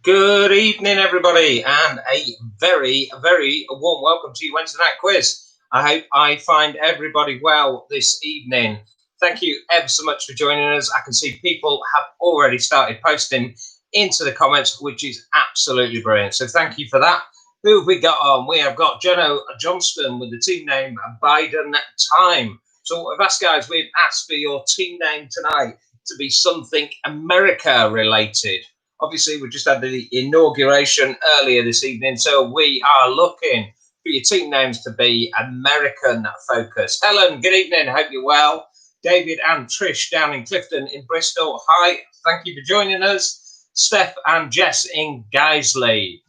Good evening, everybody, and a very, very warm welcome to your Wednesday night quiz. I hope I find everybody well this evening. Thank you ever so much for joining us. I can see people have already started posting into the comments, which is absolutely brilliant. So thank you for that. Who have we got on? We have got Jono Johnston with the team name Biden Time. So what we've asked, guys, we've asked for your team name tonight to be something America related. Obviously, we just had the inauguration earlier this evening, so we are looking for your team names to be American focused. Helen, good evening. Hope you're well. David and Trish down in Clifton in Bristol. Hi, thank you for joining us. Steph and Jess in Guiseley.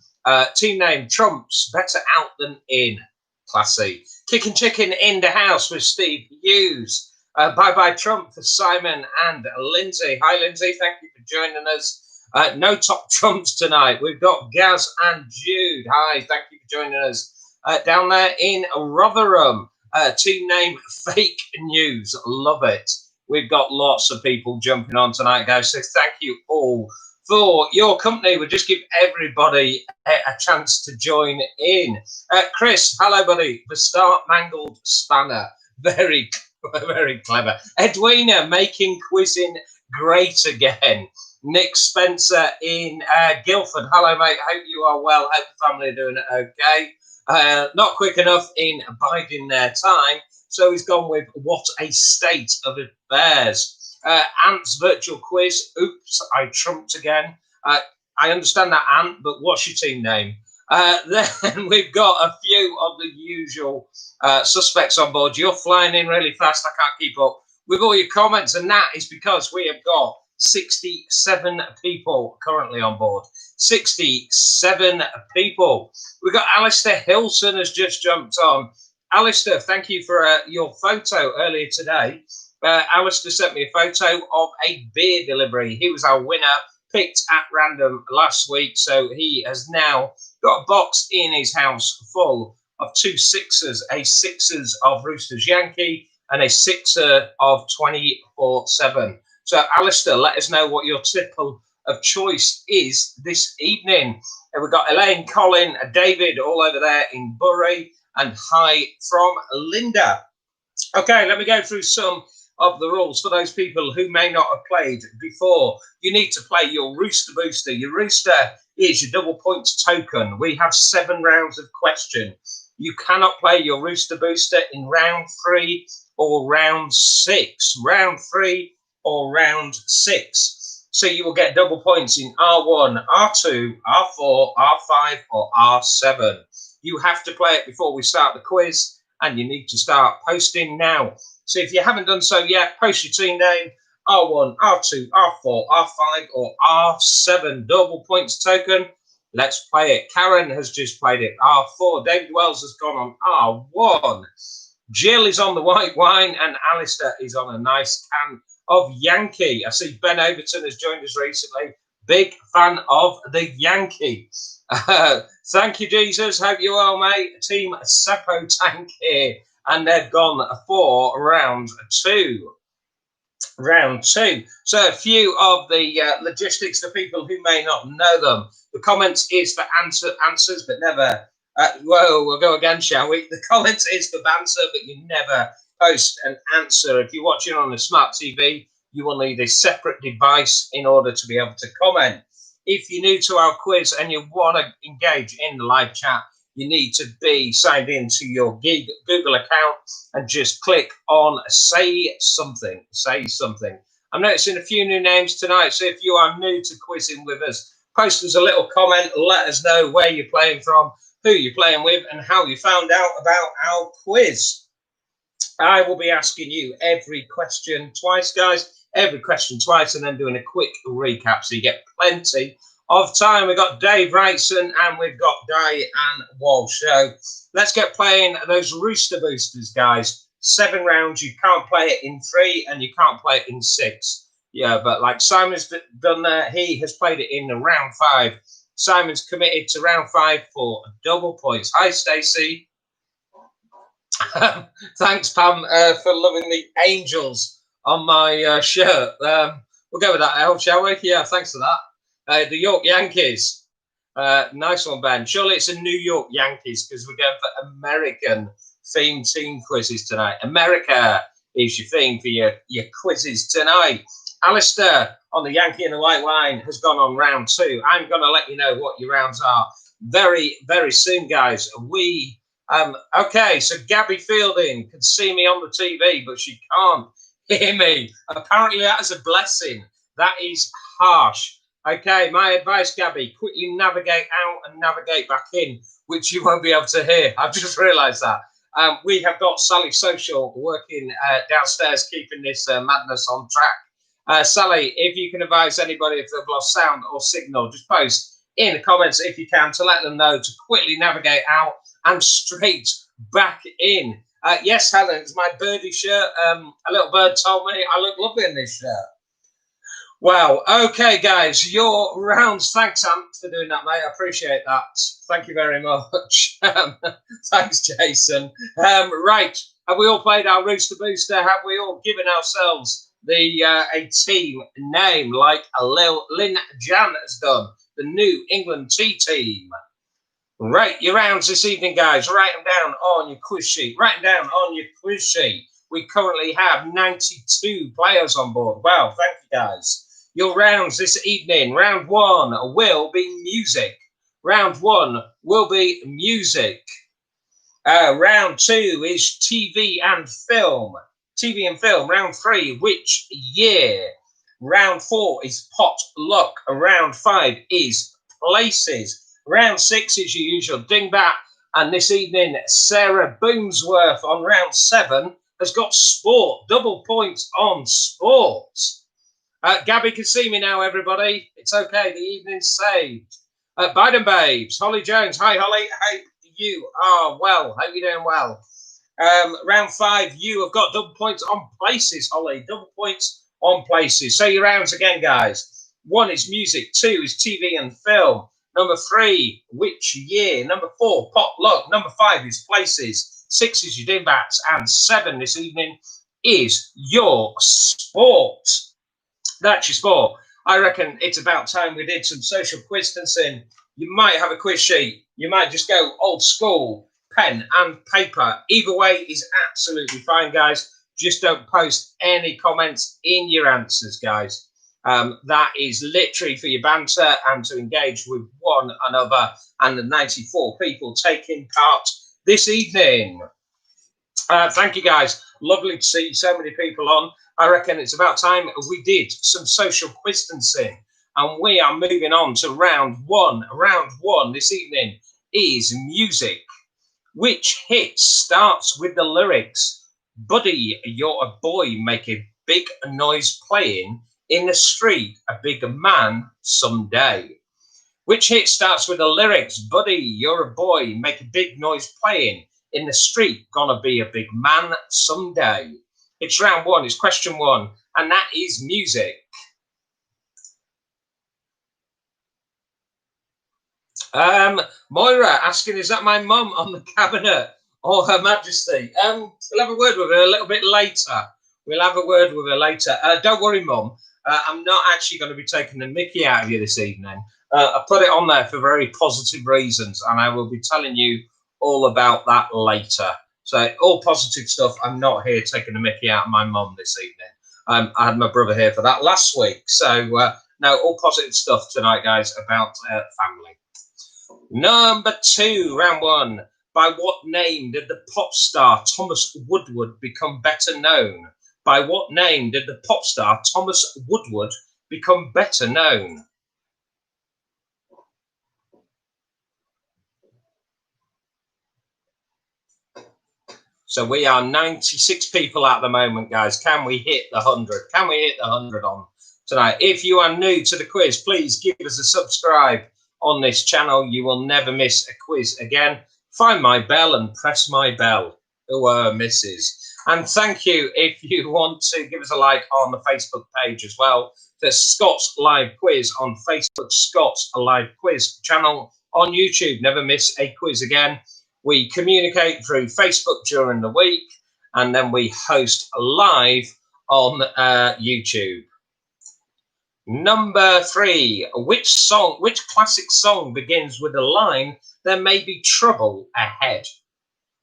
Team name Trumps, better out than in. Classy. Kicking Chicken in the house with Steve Hughes. Bye-bye Trump for Simon and Lindsay. Hi, Lindsay. Thank you for joining us. No top trumps tonight. We've got Gaz and Jude. Hi, thank you for joining us. Down there in Rotherham, team name Fake News. Love it. We've got lots of people jumping on tonight, guys. So thank you all for your company. We'll just give everybody a chance to join in. Chris, hello, buddy. The Start Mangled Spanner. Very, very clever. Edwina, making quizzing great again. Nick Spencer in Guildford. Hello, mate. Hope you are well. Hope the family are doing it okay. Not quick enough in biding their time, so he's gone with What a State of Affairs. Ant's virtual quiz. Oops, I trumped again. I understand that, Ant, but what's your team name? Then we've got a few of the usual suspects on board. You're flying in really fast. I can't keep up with all your comments, and that is because we have got 67 people currently on board. 67 people. We've got Alistair Hilton has just jumped on. Alistair, thank you for your photo earlier today. Alistair sent me a photo of a beer delivery. He was our winner, picked at random last week. So he has now got a box in his house full of 2 sixers, a Sixers of Roosters Yankee and a Sixer of 24/7. So, Alistair, let us know what your tipple of choice is this evening. And we've got Elaine, Colin, David all over there in Bury, and hi from Linda. Okay, let me go through some of the rules for those people who may not have played before. You need to play your Rooster Booster. Your Rooster is your double points token. We have 7 rounds of question. You cannot play your Rooster Booster in round 3 or round 6. Round 3 or round 6. So you will get double points in R1, R2, R4, R5, or R7. You have to play it before we start the quiz, and you need to start posting now. So if you haven't done so yet, post your team name, R1, R2, R4, R5, or R7. Double points token. Let's play it. Karen has just played it. R4. David Wells has gone on R1. Jill is on the white wine, and Alistair is on a nice can of Yankee. I see Ben Overton has joined us recently. Big fan of the Yankee. Thank you, Jesus. Hope you're well, mate. Team Seppo Tank here, and they've gone for round 2. Round 2. So a few of the logistics for people who may not know them. The comments is for answers, but never. Whoa, we'll go again, shall we? The comments is for banter, but you never post an answer. If you're watching on a smart TV, you will need a separate device in order to be able to comment. If you're new to our quiz and you want to engage in the live chat, you need to be signed into your Google account and just click on Say Something. Say Something. I'm noticing a few new names tonight, so if you are new to quizzing with us, post us a little comment. Let us know where you're playing from, who you're playing with, and how you found out about our quiz. I will be asking you every question twice, guys. Every question twice, and then doing a quick recap, so you get plenty of time. We've got Dave Wrightson and we've got Diane Walsh. So let's get playing those Rooster Boosters, guys. 7 rounds. You can't play it in 3 and you can't play it in 6. Yeah, but like Simon's done there, he has played it in round 5. Simon's committed to round 5 for double points. Hi, Stacey. Thanks, Pam, for loving the angels on my shirt. We'll go with that, El, shall we? Yeah, thanks for that. The York Yankees. Nice one, Ben. Surely it's a New York Yankees because we're going for American themed team quizzes tonight. America is your theme for your quizzes tonight. Alistair on the Yankee and the White Wine has gone on round 2. I'm going to let you know what your rounds are very, very soon, guys. Okay, so Gabby Fielding can see me on the TV, but she can't hear me. Apparently, that is a blessing. That is harsh. Okay, my advice, Gabby, quickly navigate out and navigate back in, which you won't be able to hear. I've just realised that. We have got Sally Social working downstairs, keeping this madness on track. Sally, if you can advise anybody if they've lost sound or signal, just post in the comments if you can to let them know to quickly navigate out and straight back in. Yes, Helen, it's my birdie shirt. A little bird told me I look lovely in this shirt. Wow. Okay, guys, your rounds. Thanks, Ant, for doing that, mate. I appreciate that. Thank you very much. Thanks, Jason. Right. Have we all played our Rooster Booster? Have we all given ourselves a team name like Lynn Jan has done? The New England Tea Team. Right, your rounds this evening, guys. Write them down on your quiz sheet. Write them down on your quiz sheet. We currently have 92 players on board. Wow, thank you, guys. Your rounds this evening. Round 1 will be music. Round 1 will be music. Round 2 is TV and film. TV and film. Round 3, which year? Round 4 is pot luck. Round 5 is places. Round 6 is your usual dingbat. And this evening, Sarah Boomsworth on round 7 has got sport. Double points on sport. Gabby can see me now, everybody. It's okay. The evening's saved. Biden Babes. Holly Jones. Hi, Holly. Hope you are well. Hope you're doing well. Round 5, you have got double points on places, Holly. Double points on places. So your rounds again, guys. 1 is music. 2 is TV and film. Number 3, which year? Number 4, pot luck. Number 5 is places. 6 is your dingbats. And 7 this evening is your sport. That's your sport. I reckon it's about time we did some social quistancing. You might have a quiz sheet. You might just go old school, pen and paper. Either way is absolutely fine, guys. Just don't post any comments in your answers, guys. That is literally for your banter and to engage with one another and the 94 people taking part this evening. Thank you, guys. Lovely to see so many people on. I reckon it's about time we did some social quistancing. And we are moving on to round 1. Round 1 this evening is music. Which hit starts with the lyrics, "Buddy, you're a boy, make a big noise playing in the street, a big man someday"? Which hit starts with the lyrics, "Buddy, you're a boy, make a big noise playing in the street, gonna be a big man someday"? It's round 1, it's question 1, and that is music. Moira asking, is that my mum on the cabinet or Her Majesty? We'll have a word with her a little bit later. Don't worry, Mum. I'm not actually going to be taking the mickey out of you this evening. I put it on there for very positive reasons, and I will be telling you all about that later. So all positive stuff. I'm not here taking the mickey out of my mum this evening. I had my brother here for that last week. So no, all positive stuff tonight, guys, about family. Number 2, round 1. By what name did the pop star Thomas Woodward become better known? By what name did the pop star Thomas Woodward become better known? So we are 96 people at the moment, guys. Can we hit the 100? Can we hit the 100 on tonight? If you are new to the quiz, please give us a subscribe on this channel. You will never miss a quiz again. Find my bell and press my bell. Who misses? And thank you if you want to give us a like on the Facebook page as well. There's Scott's Live Quiz on Facebook, Scott's Live Quiz channel on YouTube. Never miss a quiz again. We communicate through Facebook during the week, and then we host live on YouTube. Number 3, which classic song begins with the line, "There may be trouble ahead"?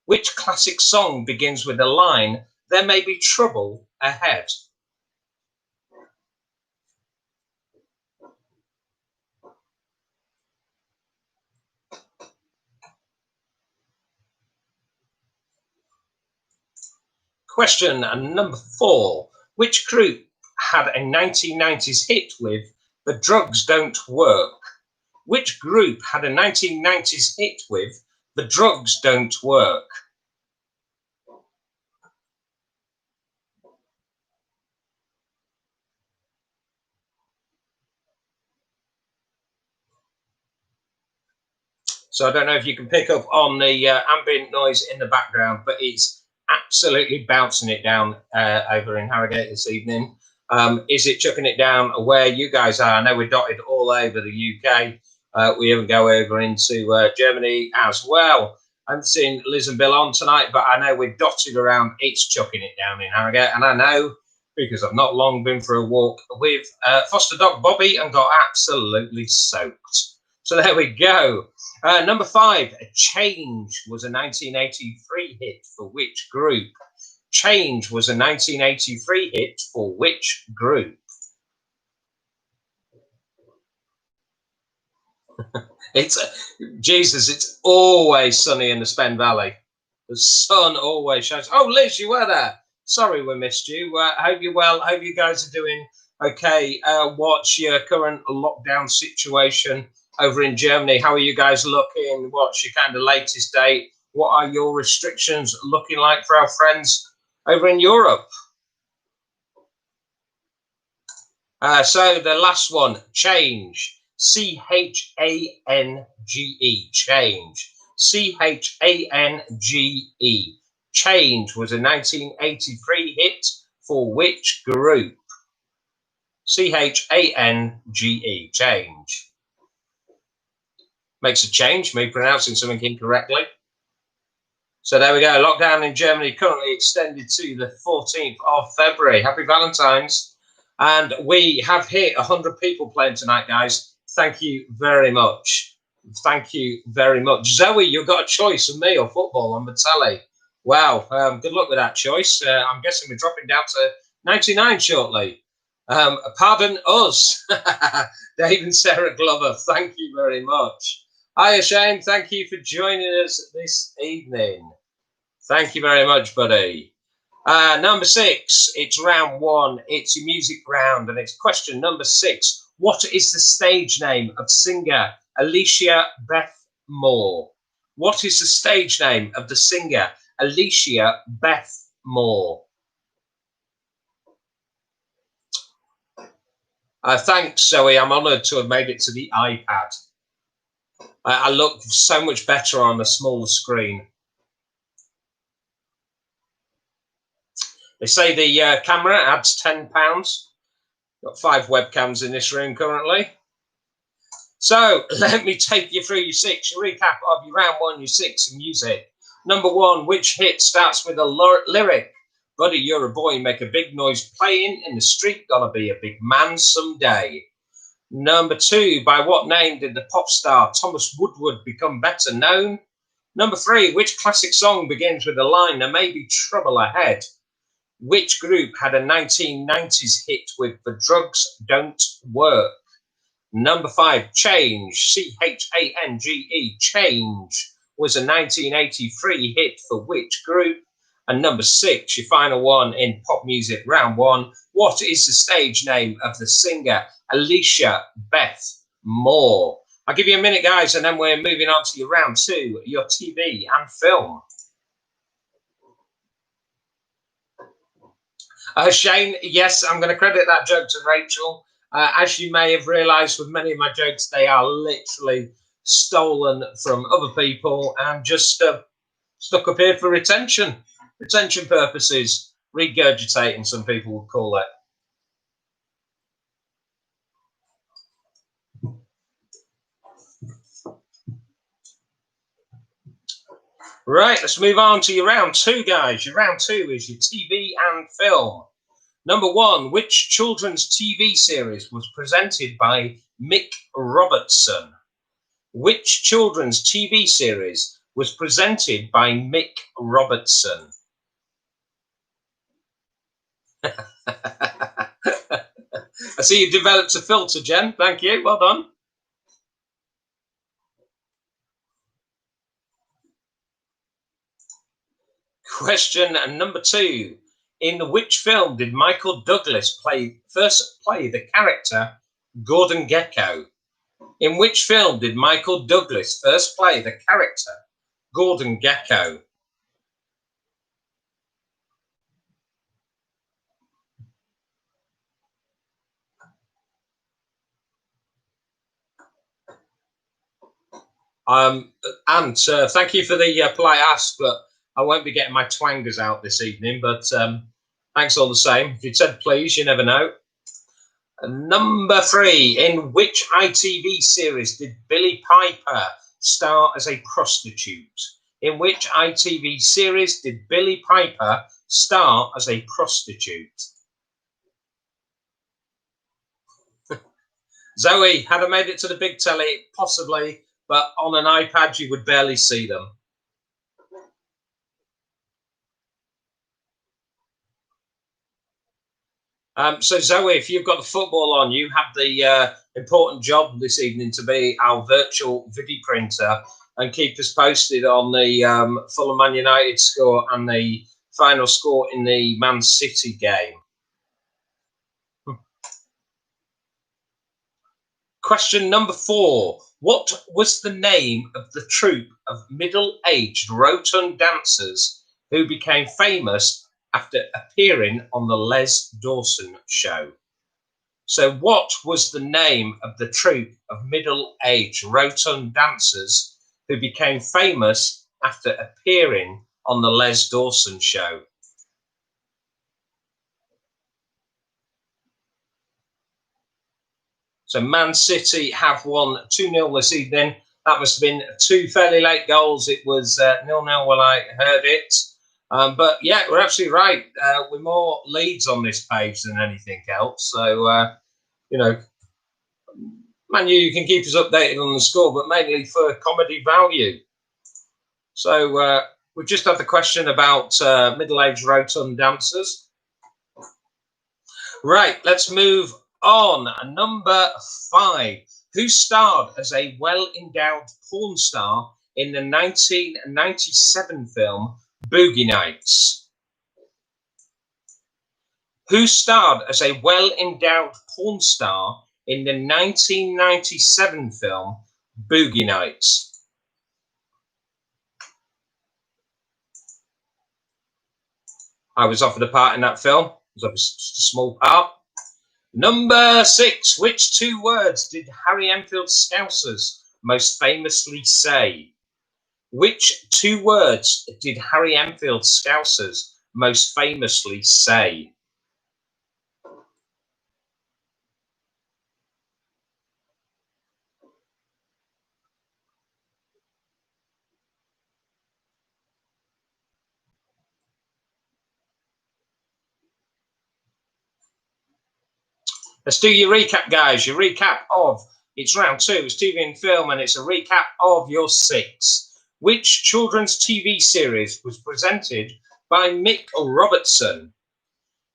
Which classic song begins with the line, "There may be trouble ahead"? Question number 4, which group had a 1990s hit with "The Drugs Don't Work"? Which group had a 1990s hit with "The Drugs Don't Work"? So I don't know if you can pick up on the ambient noise in the background, but it's absolutely bouncing it down over in Harrogate this evening. Is it chucking it down where you guys are? I know we're dotted all over the UK. We even go over into Germany as well. I haven't seen Liz and Bill on tonight, but I know we're dotted around. It's chucking it down in Harrogate. And I know because I've not long been for a walk with foster dog Bobby and got absolutely soaked. So there we go. Number 5, Change was a 1983 hit for which group? Change was a 1983 hit for which group? It's always sunny in the Spen Valley. The sun always shines. Oh, Liz, you were there. Sorry we missed you. Hope you're well. Hope you guys are doing okay. What's your current lockdown situation over in Germany? How are you guys looking? What's your kind of latest date? What are your restrictions looking like for our friends over in Europe? So the last one, Change. Change. Change. Change. Change was a 1983 hit for which group? Change. Change. Makes a change, me pronouncing something incorrectly. So there we go. Lockdown in Germany currently extended to the 14th of February. Happy Valentine's. And we have hit 100 people playing tonight, guys. Thank you very much. Thank you very much. Zoe, you've got a choice of me or football on the telly. Wow. Good luck with that choice. I'm guessing we're dropping down to 99 shortly. Pardon us. Dave and Sarah Glover, thank you very much. Hiya, Shane. Thank you for joining us this evening. Thank you very much, buddy. Number 6, it's round 1. It's your music round, and it's question number 6. What is the stage name of singer Alicia Beth Moore? What is the stage name of the singer Alicia Beth Moore? Thanks, Zoe. I'm honoured to have made it to the iPad. I look so much better on a smaller screen. They say the camera adds £10. Got 5 webcams in this room currently. So let me take you through your 6. Your recap of your round 1, your 6 music. Number 1, which hit starts with a lyric? Buddy, you're a boy, make a big noise playing in the street, gonna be a big man someday. Number 2, by what name did the pop star Thomas Woodward become better known? Number 3, which classic song begins with the line, there may be trouble ahead? Which group had a 1990s hit with The Drugs Don't Work? Number 5, Change, Change, Change was a 1983 hit for which group? And number 6, your final one in pop music round 1, what is the stage name of the singer Alicia Beth Moore? I'll give you a minute, guys, and then we're moving on to your round 2, your TV and film. Shane, yes, I'm going to credit that joke to Rachel. As you may have realised with many of my jokes, they are literally stolen from other people and just stuck up here for retention purposes. Regurgitating, some people would call it. Right, let's move on to your round 2, guys. Your round 2 is your TV and film. Number 1, which children's TV series was presented by Mick Robertson? Which children's TV series was presented by Mick Robertson? I see you developed a filter, Jen. Thank you. Well done. Question number 2. In which film did Michael Douglas first play the character Gordon Gekko? In which film did Michael Douglas first play the character Gordon Gekko? And thank you for the polite ask, but I won't be getting my twangers out this evening. But thanks all the same. If you'd said please, you never know. Number 3. In which ITV series did Billie Piper star as a prostitute? In which ITV series did Billie Piper star as a prostitute? Zoe, had I made it to the big telly? Possibly, but on an iPad you would barely see them. So Zoe, if you've got the football on, you have the important job this evening to be our virtual video printer and keep us posted on the Fulham Man United score and the final score in the Man City game. Question number 4. What was the name of the troupe of middle-aged rotund dancers who became famous after appearing on the Les Dawson show? So what was the name of the troupe of middle-aged rotund dancers who became famous after appearing on the Les Dawson show? So Man City have won 2-0 this evening. That must have been 2 fairly late goals. It was 0-0 when I heard it. But yeah, we're absolutely right. We're more leads on this page than anything else. So, you know, Man U, you can keep us updated on the score, but mainly for comedy value. So we've just had the question about middle-aged rotund dancers. Right, let's move on. Number 5. Who starred as a well-endowed porn star in the 1997 film Boogie Nights? Who starred as a well-endowed porn star in the 1997 film Boogie Nights? I was offered a part in that film. It was obviously just a small part. Number 6. Which 2 words did Harry Enfield's Scousers most famously say? Which 2 words did Harry Enfield's Scousers most famously say? Let's do your recap, guys. Your recap of, it's round 2, it's TV and film, and it's a recap of your 6. Which children's TV series was presented by Mick Robertson?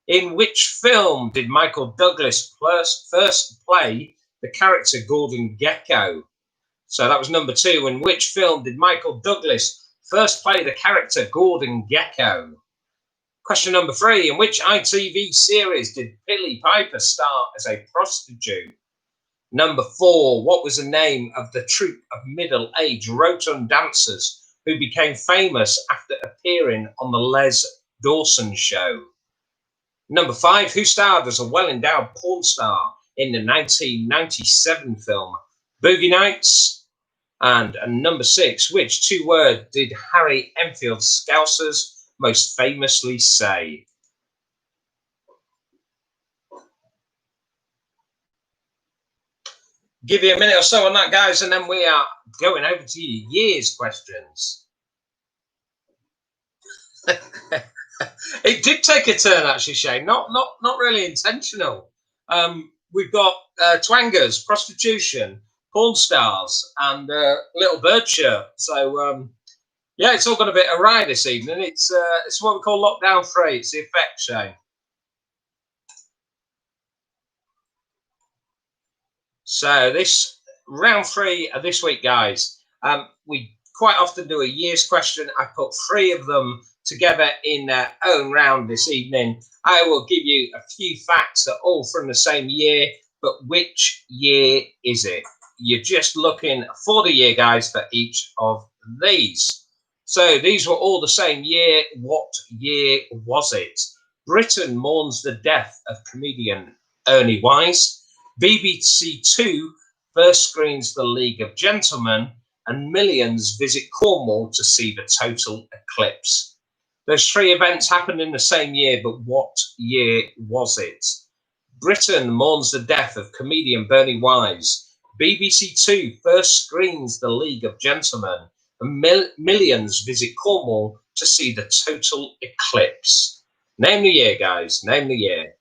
In which film did Michael Douglas first play the character Gordon Gekko? So that was number 2. In which film did Michael Douglas first play the character Gordon Gekko? Question number 3. In which ITV series did Billie Piper star as a prostitute? Number 4. What was the name of the troupe of middle-aged rotund dancers who became famous after appearing on the Les Dawson show? Number 5. Who starred as a well-endowed porn star in the 1997 film Boogie Nights? And number 6. Which 2 words did Harry Enfield's Scousers most famously say? Give you a minute or so on that, guys, and then we are going over to your year's questions. It did take a turn, actually, Shane. Not really intentional. We've got twangers, prostitution, porn stars, and little bird shirt. So yeah, it's all got a bit awry this evening. It's what we call lockdown 3. It's the effect, Shane. So this round 3 of this week, guys. We quite often do a year's question. I put 3 of them together in their own round this evening. I will give you a few facts that are all from the same year, but which year is it? You're just looking for the year, guys, for each of these. So these were all the same year. What year was it? Britain mourns the death of comedian Ernie Wise. BBC Two first screens The League of Gentlemen, and millions visit Cornwall to see the total eclipse. Those 3 events happened in the same year, but what year was it? Britain mourns the death of comedian Bernie Wise. BBC Two first screens The League of Gentlemen, and millions visit Cornwall to see the total eclipse. Name the year, guys. Name the year.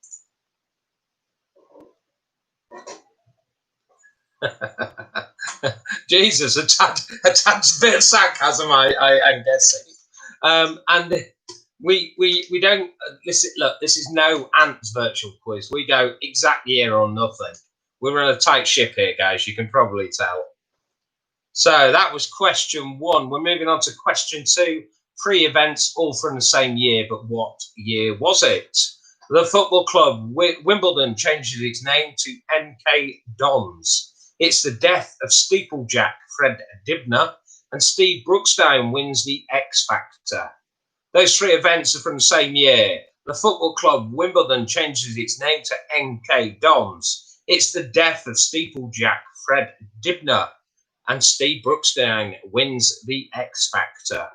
Jesus, a tad bit of sarcasm, I'm guessing. And we don't listen. Look, this is no Ants virtual quiz. We go exact year or nothing. We're on a tight ship here, guys. You can probably tell. So that was question 1. We're moving on to question 2. 3 events, all from the same year, but what year was it? The football club Wimbledon changes its name to MK Dons. It's the death of steeplejack Fred Dibner, and Steve Brookstein wins the X Factor. Those 3 events are from the same year. The football club Wimbledon changes its name to MK Dons. It's the death of steeplejack Fred Dibner, and Steve Brookstein wins the X Factor.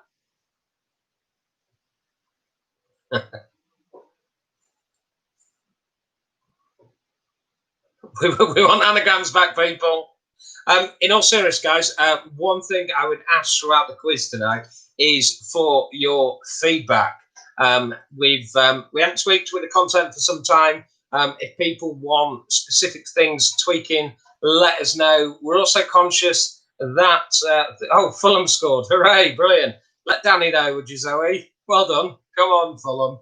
We want anagrams back, people. In all seriousness, guys, one thing I would ask throughout the quiz tonight is for your feedback. We haven't tweaked with the content for some time. If people want specific things tweaking, let us know. We're also conscious that Fulham scored. Hooray, brilliant. Let Danny know, would you, Zoe? Well done. Come on, Fulham.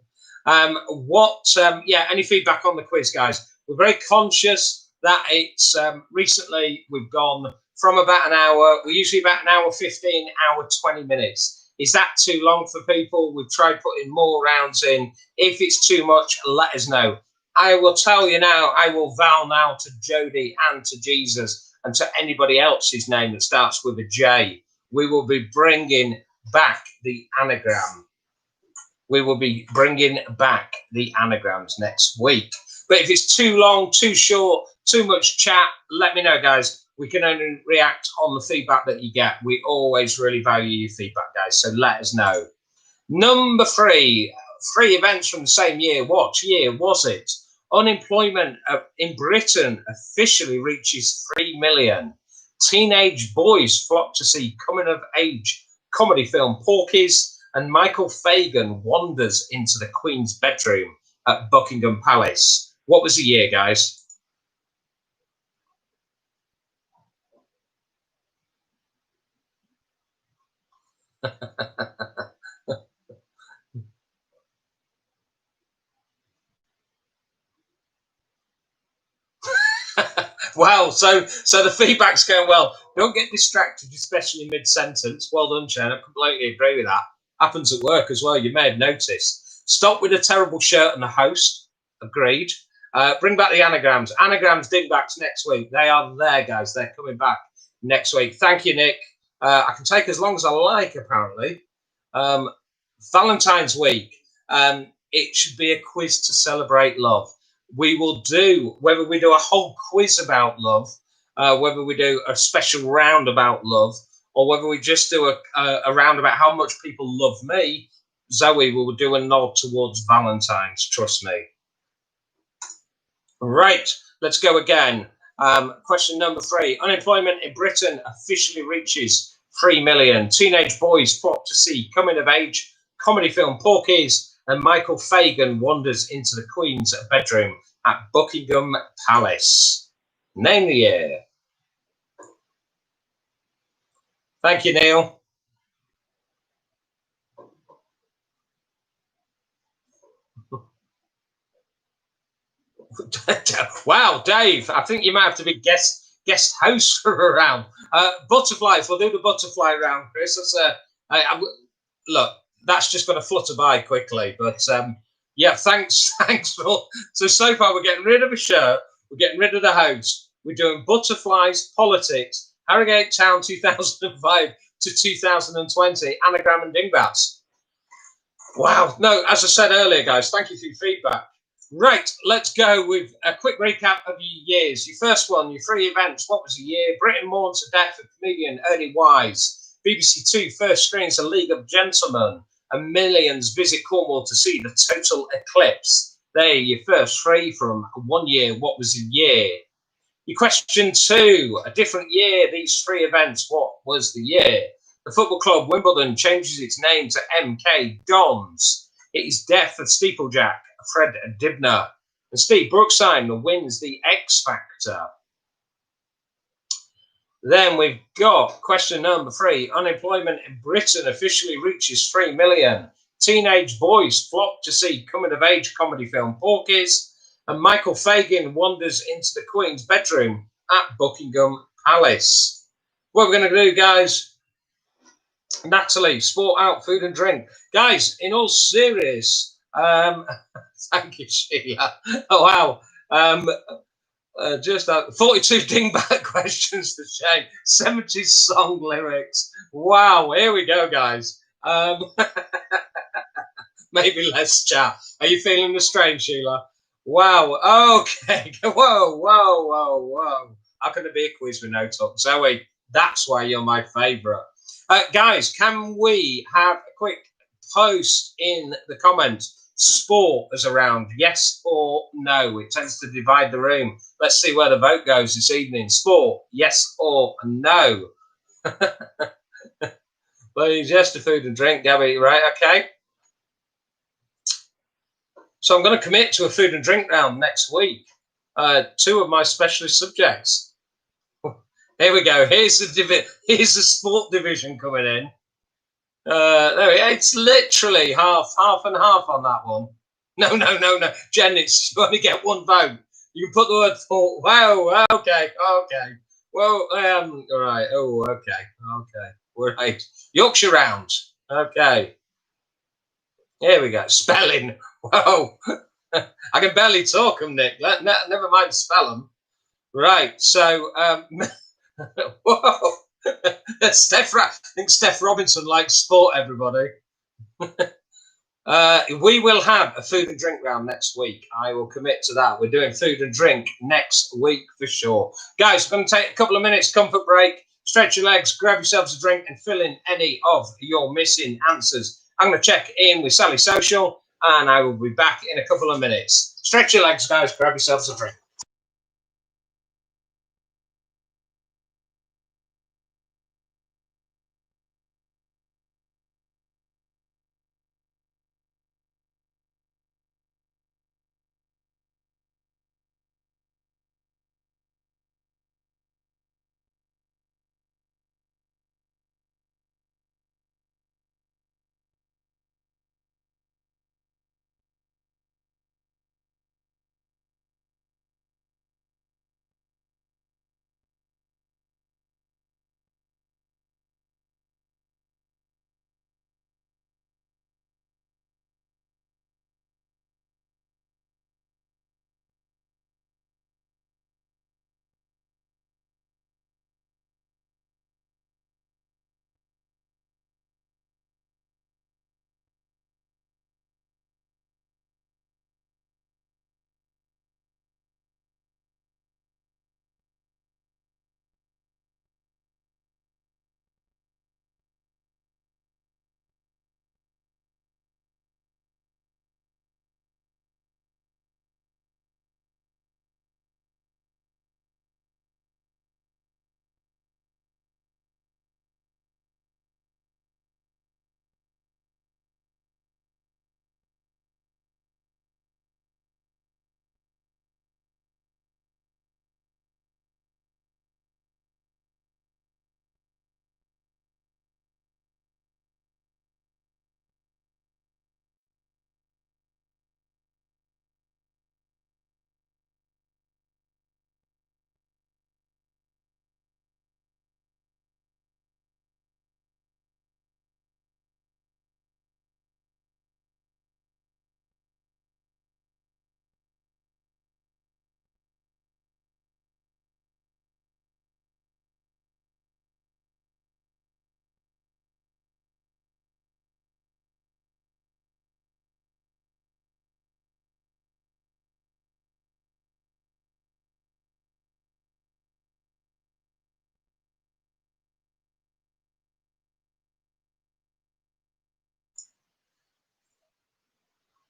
Any feedback on the quiz, guys? We're very conscious that it's recently we've gone from about an hour. We're usually about an hour 15, hour 20 minutes. Is that too long for people? We've tried putting more rounds in. If it's too much, let us know. I will tell you now, I will vow now to Jody and to Jesus and to anybody else's name that starts with a J. We will be bringing back the anagram. We will be bringing back the anagrams next week. But if it's too long, too short, too much chat, let me know, guys. We can only react on the feedback that you get. We always really value your feedback, guys. So let us know. Number 3, 3 events from the same year. What year was it? Unemployment in Britain officially reaches 3 million. Teenage boys flock to see coming-of-age comedy film Porky's, and Michael Fagan wanders into the Queen's bedroom at Buckingham Palace. What was the year, guys? Wow, so the feedback's going well. Don't get distracted, especially mid-sentence. Well done, Shane. I completely agree with that. Happens at work as well. You may have noticed. Stop with the terrible shirt and the host. Agreed. Bring back the anagrams. Anagrams, dingbacks next week. They are there, guys. They're coming back next week. Thank you, Nick. I can take as long as I like, apparently. Valentine's week. It should be a quiz to celebrate love. We will do, whether we do a whole quiz about love, whether we do a special round about love, or whether we just do a round about how much people love me, Zoe will do a nod towards Valentine's, trust me. Right, let's go again. Question number 3. Unemployment in Britain officially reaches 3 million. Teenage boys flock to see coming-of-age comedy film Porky's, And Michael Fagan wanders into the Queen's bedroom at Buckingham Palace. Name the year. Thank you, Neil. Wow, Dave, I think you might have to be guest host for a round. Butterflies, we'll do the butterfly round, Chris. That's look, that's just going to flutter by quickly. But yeah, thanks for. So far, we're getting rid of a shirt, we're getting rid of the host, we're doing butterflies, politics, Harrogate Town 2005 to 2020, anagram and dingbats. Wow. No, as I said earlier, guys, thank you for your feedback. Right, let's go with a quick recap of your years. Your first one, your 3 events. What was the year? Britain mourns the death of comedian Ernie Wise. BBC Two first screens A League of Gentlemen. And millions visit Cornwall to see the total eclipse. There, your first 3 from 1 year. What was the year? Your question 2, a different year, these 3 events. What was the year? The football club Wimbledon changes its name to MK Dons. It is death of steeplejack Fred Dibner. And Steve Brookside wins the X Factor. Then we've got question number 3. Unemployment in Britain officially reaches 3 million. Teenage boys flock to see coming-of-age comedy film Porky's. And Michael Fagan wanders into the Queen's bedroom at Buckingham Palace. What we're going to do, guys, Natalie, sport out, food and drink. Guys, in all seriousness, thank you, Sheila. Oh, wow. Just 42 dingbat questions to Shane. 70s song lyrics. Wow, here we go, guys. Maybe less chat. Are you feeling the strain, Sheila? Wow. Okay. Whoa. How can there be a quiz with no talk? Zoe, that's why you're my favourite. Guys, can we have a quick post in the comments? Sport is around, yes or no? It tends to divide the room. Let's see where the vote goes this evening. Sport, yes or no? Please, yes to food and drink, Gabby, right? Okay. So I'm going to commit to a food and drink round next week. 2 of my specialist subjects. Here we go. Here's the sport division coming in. It's literally half and half on that one. No. Jen, you only get 1 vote. You can put the word sport. Wow. Okay. Well, all right. Oh, okay. Right. Yorkshire round. Okay. Here we go. Spelling. Whoa. I can barely talk them, Nick. Never mind spell them. Right. So, whoa. I think Steph Robinson likes sport, everybody. We will have a food and drink round next week. I will commit to that. We're doing food and drink next week for sure. Guys, we're going to take a couple of minutes comfort break. Stretch your legs, grab yourselves a drink and fill in any of your missing answers. I'm going to check in with Sally Social and I will be back in a couple of minutes. Stretch your legs, guys, grab yourselves a drink.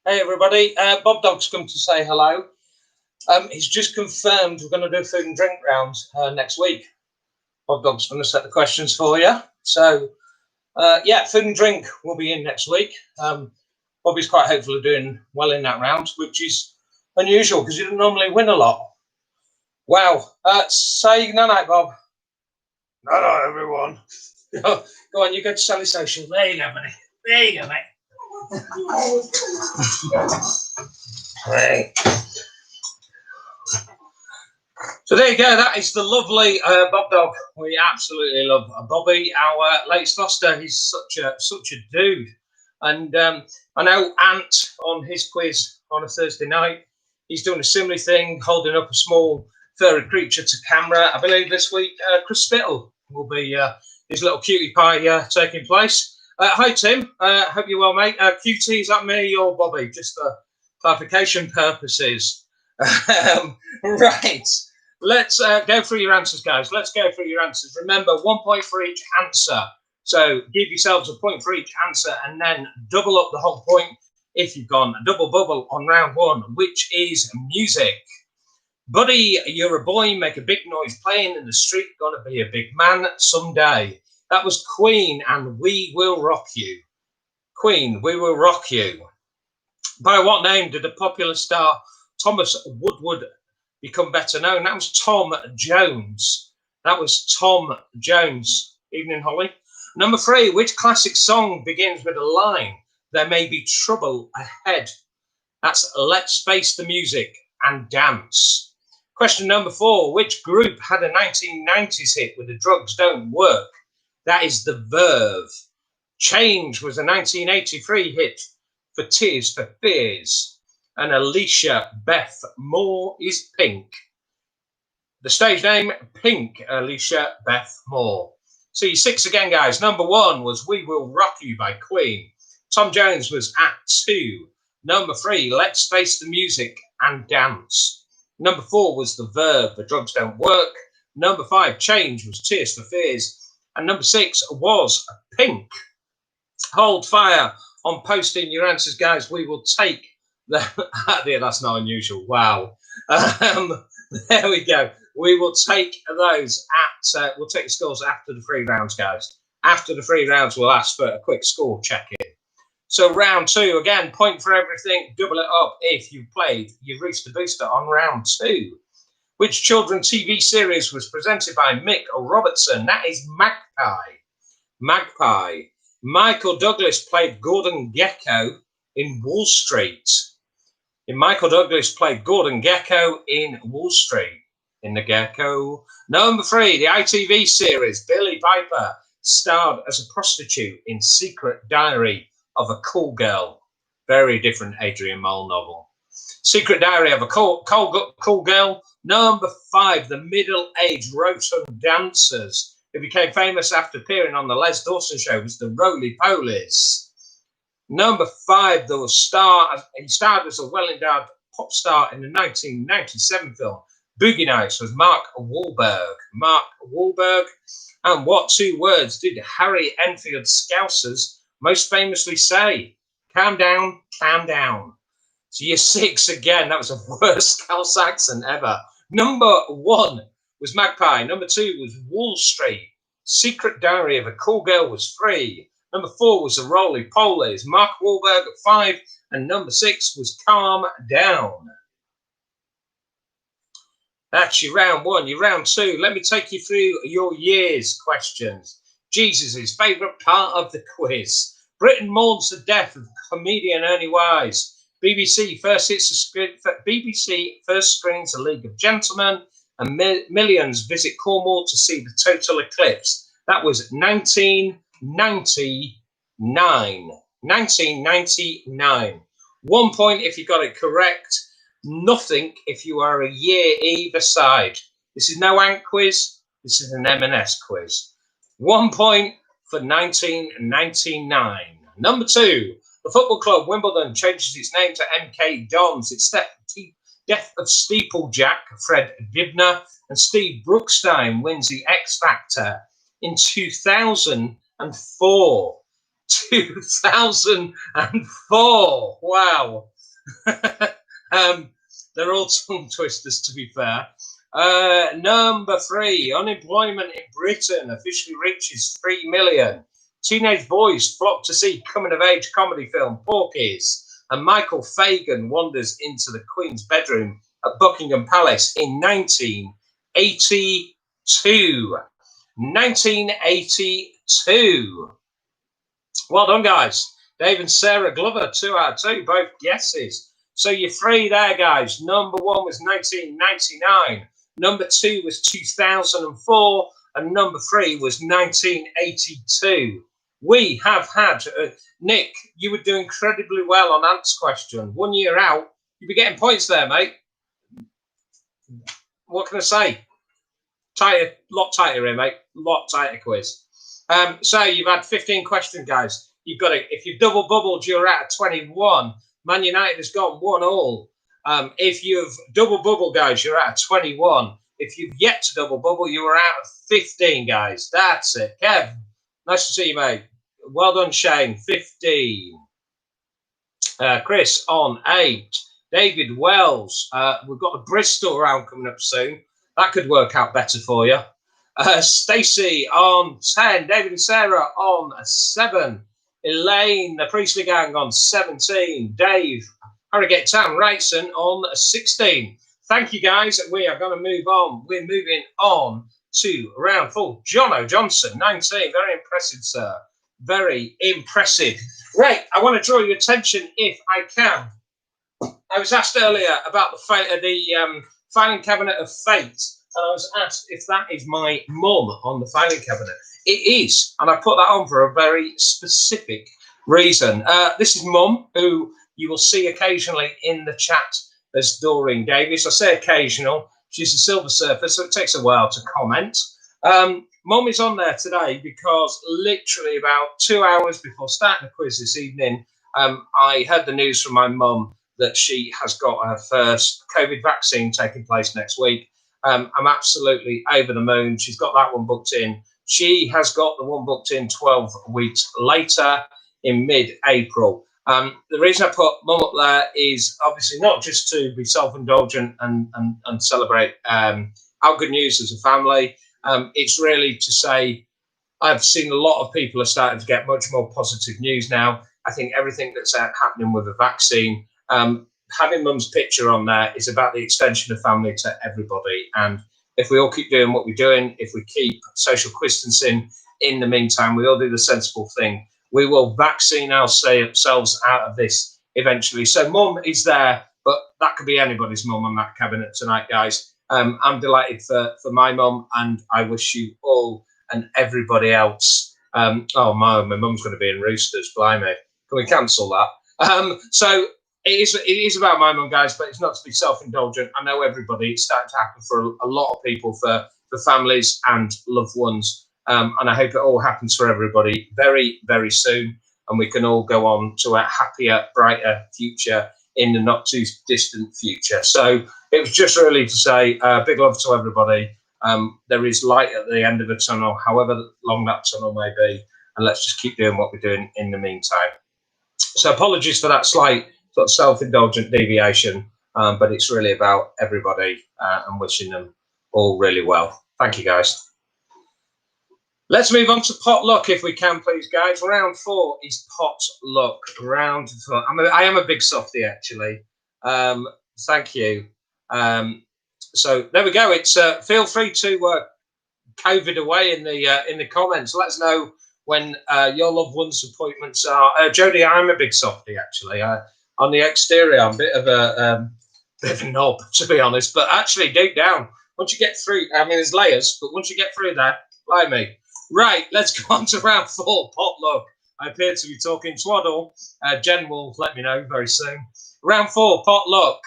Hey everybody, Bob Dog's come to say hello. He's just confirmed we're going to do a food and drink round next week. Bob Dog's going to set the questions for you. So, yeah, food and drink will be in next week. Bobby's quite hopeful of doing well in that round, which is unusual because he doesn't normally win a lot. Wow. Say no night, Bob. No night, everyone. Go on, you go to Sally Social. There you go, buddy. There you go, mate. Right. So there you go. That is the lovely Bob Dog. We absolutely love Bobby, our latest Foster. He's such a dude. And I know Ant on his quiz on a Thursday night, he's doing a similar thing, holding up a small furry creature to camera. I believe this week Chris Spittle will be his little cutie pie taking place. Hi Tim, hope you're well, mate. Cutie, is that me or Bobby? Just for clarification purposes. Right. Let's go through your answers, guys. Let's go through your answers. Remember, 1 point for each answer. So give yourselves a point for each answer and then double up the whole point if you've gone a double bubble on round one, which is music. Buddy, you're a boy, make a big noise playing in the street, gonna be a big man someday. That was Queen and We Will Rock You. Queen, We Will Rock You. By what name did the popular star Thomas Woodward become better known? That was Tom Jones. That was Tom Jones. Evening, Holly. Number 3, which classic song begins with a line, there may be trouble ahead? That's Let's Face the Music and Dance. Question number 4, which group had a 1990s hit with The Drugs Don't Work? That is The Verve. Change was a 1983 hit for Tears for Fears. And Alicia Beth Moore is Pink. The stage name, Pink, Alicia Beth Moore. So your 6 again, guys. Number 1 was We Will Rock You by Queen. Tom Jones was at 2. Number 3, Let's Face the Music and Dance. Number 4 was The Verve, The Drugs Don't Work. Number 5, Change was Tears for Fears. And number 6 was Pink. Hold fire on posting your answers, guys. We will take yeah, that's not unusual. Wow. There we go. We will take those at, we'll take the scores after the 3 rounds, guys. After the 3 rounds, we'll ask for a quick score check-in. So round 2, again, point for everything, double it up if you played your Rooster Booster on round 2. Which children's TV series was presented by Mick Robertson? That is Magpie. Magpie. Michael Douglas played Gordon Gekko in Wall Street. Michael Douglas played Gordon Gekko in Wall Street. In the Gecko. Number 3, the ITV series Billie Piper starred as a prostitute in Secret Diary of a Cool Girl. Very different Adrian Mole novel. Secret Diary of a Cool Girl. Number 5, the middle-aged rotund dancers who became famous after appearing on the Les Dawson Show was the Roly-Polies. Number 5, he starred as a well-endowed pop star in the 1997 film Boogie Nights with Mark Wahlberg. Mark Wahlberg. And what 2 words did Harry Enfield Scousers most famously say? Calm down, calm down. So your 6 again. That was the worst Scouse accent ever. Number 1 was Magpie. Number 2 was Wall Street. Secret Diary of a Cool Girl was 3. Number 4 was the Roly-Polies. Mark Wahlberg at 5. And number 6 was Calm Down. That's your round 1. Your round 2. Let me take you through your year's questions. Jesus' favourite part of the quiz. Britain mourns the death of comedian Ernie Wise. BBC first screens A League of Gentlemen, and millions visit Cornwall to see the total eclipse. That was 1999. 1999. 1 point if you got it correct. Nothing if you are a year either side. This is no Ant quiz. This is an M&S quiz. 1 point for 1999. Number 2. The football club Wimbledon changes its name to MK Dons. It's death of steeplejack Fred Dibner, and Steve Brookstein wins the X Factor in 2004. 2004. Wow. They're all tongue twisters, to be fair. Number 3, unemployment in Britain officially reaches 3 million. Teenage boys flock to see coming-of-age comedy film Porky's. And Michael Fagan wanders into the Queen's bedroom at Buckingham Palace in 1982. 1982. Well done, guys. Dave and Sarah Glover, 2 out of 2, both guesses. So you're 3 there, guys. Number 1 was 1999. Number 2 was 2004. And number 3 was 1982. We have had, Nick, you would do incredibly well on Ant's question. 1 year out, you'd be getting points there, mate. What can I say? Tighter, lot tighter here, mate. Lot tighter quiz. So you've had 15 questions, guys. You've got it. If you've double bubbled, you're at 21. Man United has got 1-1. If you've double bubbled, guys, you're at 21. If you've yet to double bubble, you are out of 15, guys. That's it. Kev, nice to see you, mate. Well done, Shane. 15. Chris on 8. David Wells. We've got the Bristol round coming up soon. That could work out better for you. Stacey on 10. David and Sarah on 7. Elaine, the Priestley Gang on 17. Dave, Harrogate Town, Wrightson on 16. Thank you, guys. We are going to move on. We're moving on to round 4. Jono Johnson, 19. Very impressive, sir. Very impressive. Right, I want to draw your attention, if I can. I was asked earlier about the filing cabinet of fate, and I was asked if that is my mum on the filing cabinet. It is, and I put that on for a very specific reason. This is Mum, who you will see occasionally in the chat as Doreen Davies. I say occasional. She's a silver surfer, so it takes a while to comment. Mum is on there today because literally about 2 hours before starting the quiz this evening, I heard the news from my mum that she has got her first COVID vaccine taking place next week. I'm absolutely over the moon. She's got that one booked in. She has got the one booked in 12 weeks later in mid-April. The reason I put Mum up there is obviously not just to be self-indulgent and celebrate our good news as a family. It's really to say I've seen a lot of people are starting to get much more positive news now. I think everything that's happening with the vaccine, having Mum's picture on there is about the extension of family to everybody. And if we all keep doing what we're doing, if we keep social distancing in the meantime, we all do the sensible thing, we will vaccine ourselves out of this eventually. So Mum is there, but that could be anybody's mum on that cabinet tonight, guys. I'm delighted for my mum, and I wish you all and everybody else. Oh, my mum's going to be in Roosters, blimey. Can we cancel that? So it is about my mum, guys, but it's not to be self-indulgent. I know everybody. It's starting to happen for a lot of people, for families and loved ones. And I hope it all happens for everybody very, very soon. And we can all go on to a happier, brighter future in the not too distant future. So it was just really to say big love to everybody. There is light at the end of a tunnel, however long that tunnel may be. And let's just keep doing what we're doing in the meantime. So apologies for that slight sort of self-indulgent deviation, but it's really about everybody and wishing them all really well. Thank you, guys. Let's move on to potluck, if we can, please, guys. Round 4 is potluck. Round 4. I am a big softie, actually. Thank you. So there we go. It's feel free to COVID away in the comments. Let us know when your loved ones' appointments are. Jodie, I'm a big softie, actually. On the exterior, I'm a bit of a knob, to be honest. But actually, deep down, once you get through, I mean, there's layers, but once you get through that, like me. Right, let's go on to round 4, potluck. I appear to be talking twaddle. Jen will let me know very soon. Round 4, potluck.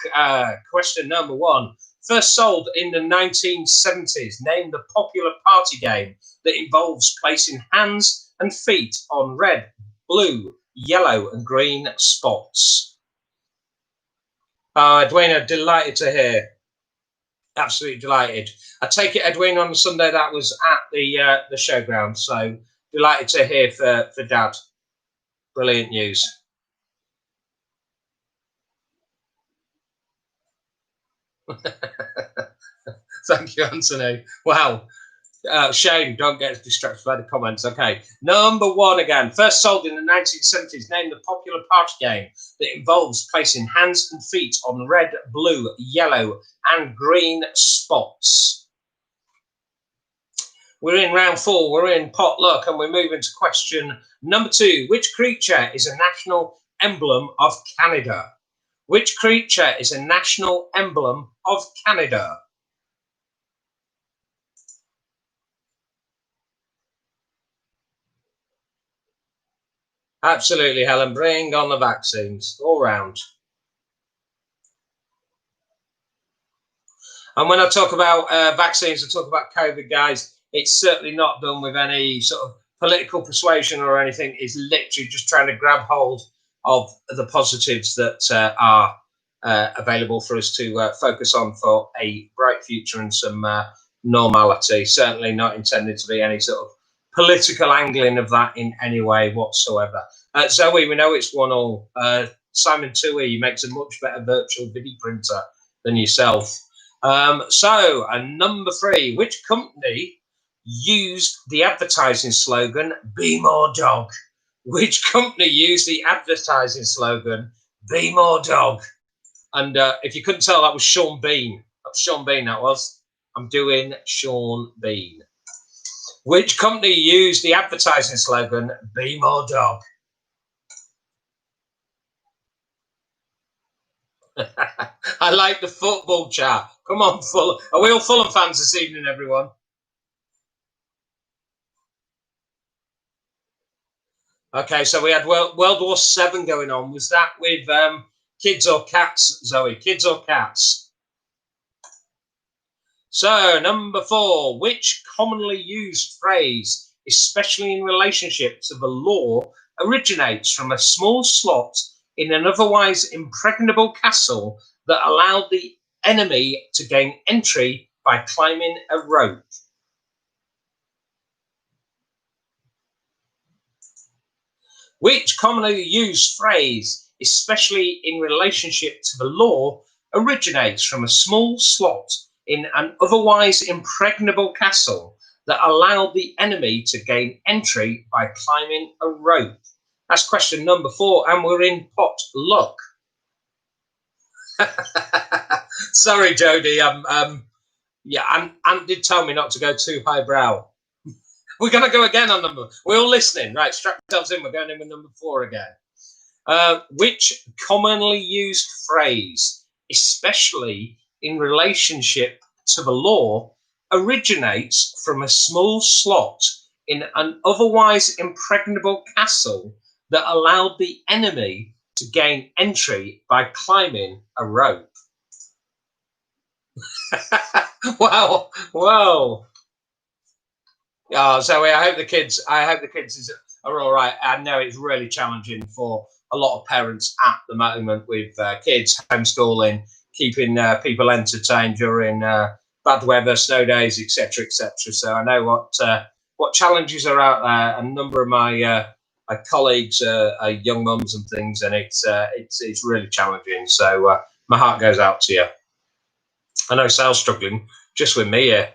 Question number 1. First sold in the 1970s. Name the popular party game that involves placing hands and feet on red, blue, yellow and green spots. Edwina, delighted to hear. Absolutely delighted. I take it, Edwin, on Sunday that was at the showground. So delighted to hear for Dad. Brilliant news. Thank you, Anthony. Wow. Shame, don't get distracted by the comments. Okay, number one again. First sold in the 1970s. Name the popular party game that involves placing hands and feet on red, blue, yellow, and green spots. We're in round 4. We're in potluck, and we're moving to question number 2. Which creature is a national emblem of Canada? Which creature is a national emblem of Canada? Absolutely, Helen. Bring on the vaccines all round. And when I talk about vaccines, I talk about COVID, guys. It's certainly not done with any sort of political persuasion or anything. It's literally just trying to grab hold of the positives that are available for us to focus on for a bright future and some normality. Certainly not intended to be any sort of political angling of that in any way whatsoever. Zoe, we know it's 1-1. Simon Toohey makes a much better virtual video printer than yourself. So, number 3, which company used the advertising slogan, "Be More Dog"? Which company used the advertising slogan, "Be More Dog"? And if you couldn't tell, that was Sean Bean. That's Sean Bean, that was. I'm doing Sean Bean. Which company used the advertising slogan, "Be More Dog"? I like the football chat. Come on, Fulham. Are we all Fulham fans this evening, everyone? Okay, so we had World War VII going on. Was that with kids or cats, Zoe? Kids or cats? So, number 4, which commonly used phrase, especially in relationship to the law, originates from a small slot in an otherwise impregnable castle that allowed the enemy to gain entry by climbing a rope? Which commonly used phrase, especially in relationship to the law, originates from a small slot in an otherwise impregnable castle that allowed the enemy to gain entry by climbing a rope? That's question number 4, and we're in pot luck. Sorry, Jodie. Ant did tell me not to go too highbrow. We're going to go again on number. We're all listening, right? Strap yourselves in. We're going in with number 4 again. Which commonly used phrase, especially in relationship to the law, originates from a small slot in an otherwise impregnable castle that allowed the enemy to gain entry by climbing a rope? Wow. Whoa. Oh, Zoe, I hope the kids are all right. I know it's really challenging for a lot of parents at the moment with kids homeschooling, keeping people entertained during bad weather, snow days, etc., etc. So I know what challenges are out there. A number of my colleagues are young mums and things, and it's really challenging. So my heart goes out to you. I know Sal's struggling just with me here.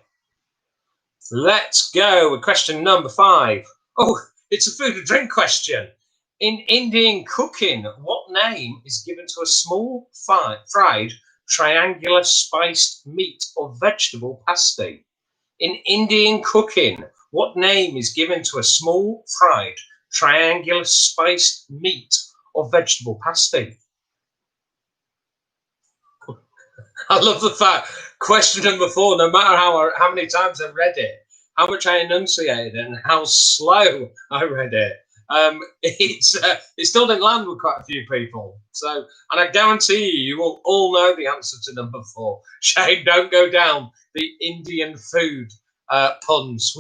Let's go with question number 5. Oh, it's a food and drink question. In Indian cooking, what name is given to a small fried triangular spiced meat or vegetable pasty? In Indian cooking, what name is given to a small fried triangular spiced meat or vegetable pasty? I love the fact, question number 4, no matter how many times I've read it, how much I enunciated it, and how slow I read it, it still didn't land with quite a few people. So, and I guarantee you will all know the answer to number 4. Shane, don't go down the Indian food puns.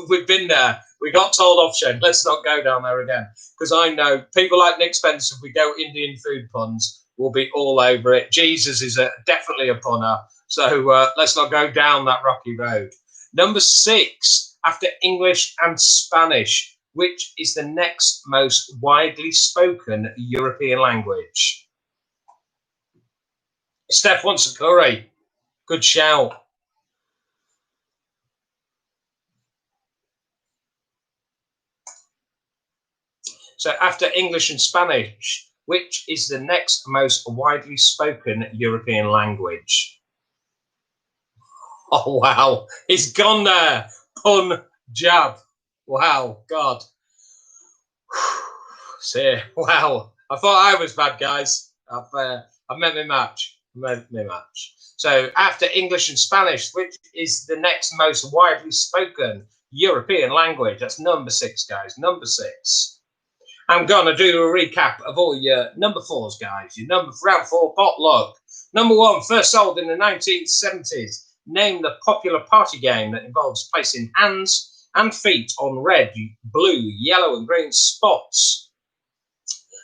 We've been there. We got told off, Shane. Let's not go down there again. Because I know people like Nick Spencer, if we go Indian food puns, will be all over it. Jesus is definitely a punner. So let's not go down that rocky road. Number 6, after English and Spanish, which is the next most widely spoken European language? Steph wants a curry. Good shout. So after English and Spanish, which is the next most widely spoken European language? Oh, wow. It's gone there. Punjab. Wow, God. See, wow. I thought I was bad, guys. I've met my match. So after English and Spanish, which is the next most widely spoken European language? That's number 6, guys. Number 6. I'm gonna do a recap of all your number 4s, guys. Your number round 4 potluck. Number 1, first sold in the 1970s. Name the popular party game that involves placing hands and feet on red, blue, yellow, and green spots.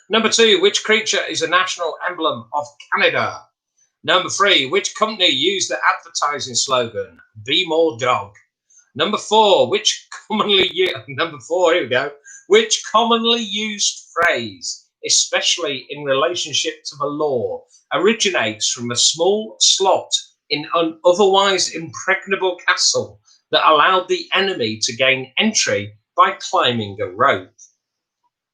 Number 2, which creature is a national emblem of Canada? Number 3, which company used the advertising slogan, "Be More Dog"? Number 4, which commonly here we go. Which commonly used phrase, especially in relationship to the law, originates from a small slot in an otherwise impregnable castle that allowed the enemy to gain entry by climbing a rope?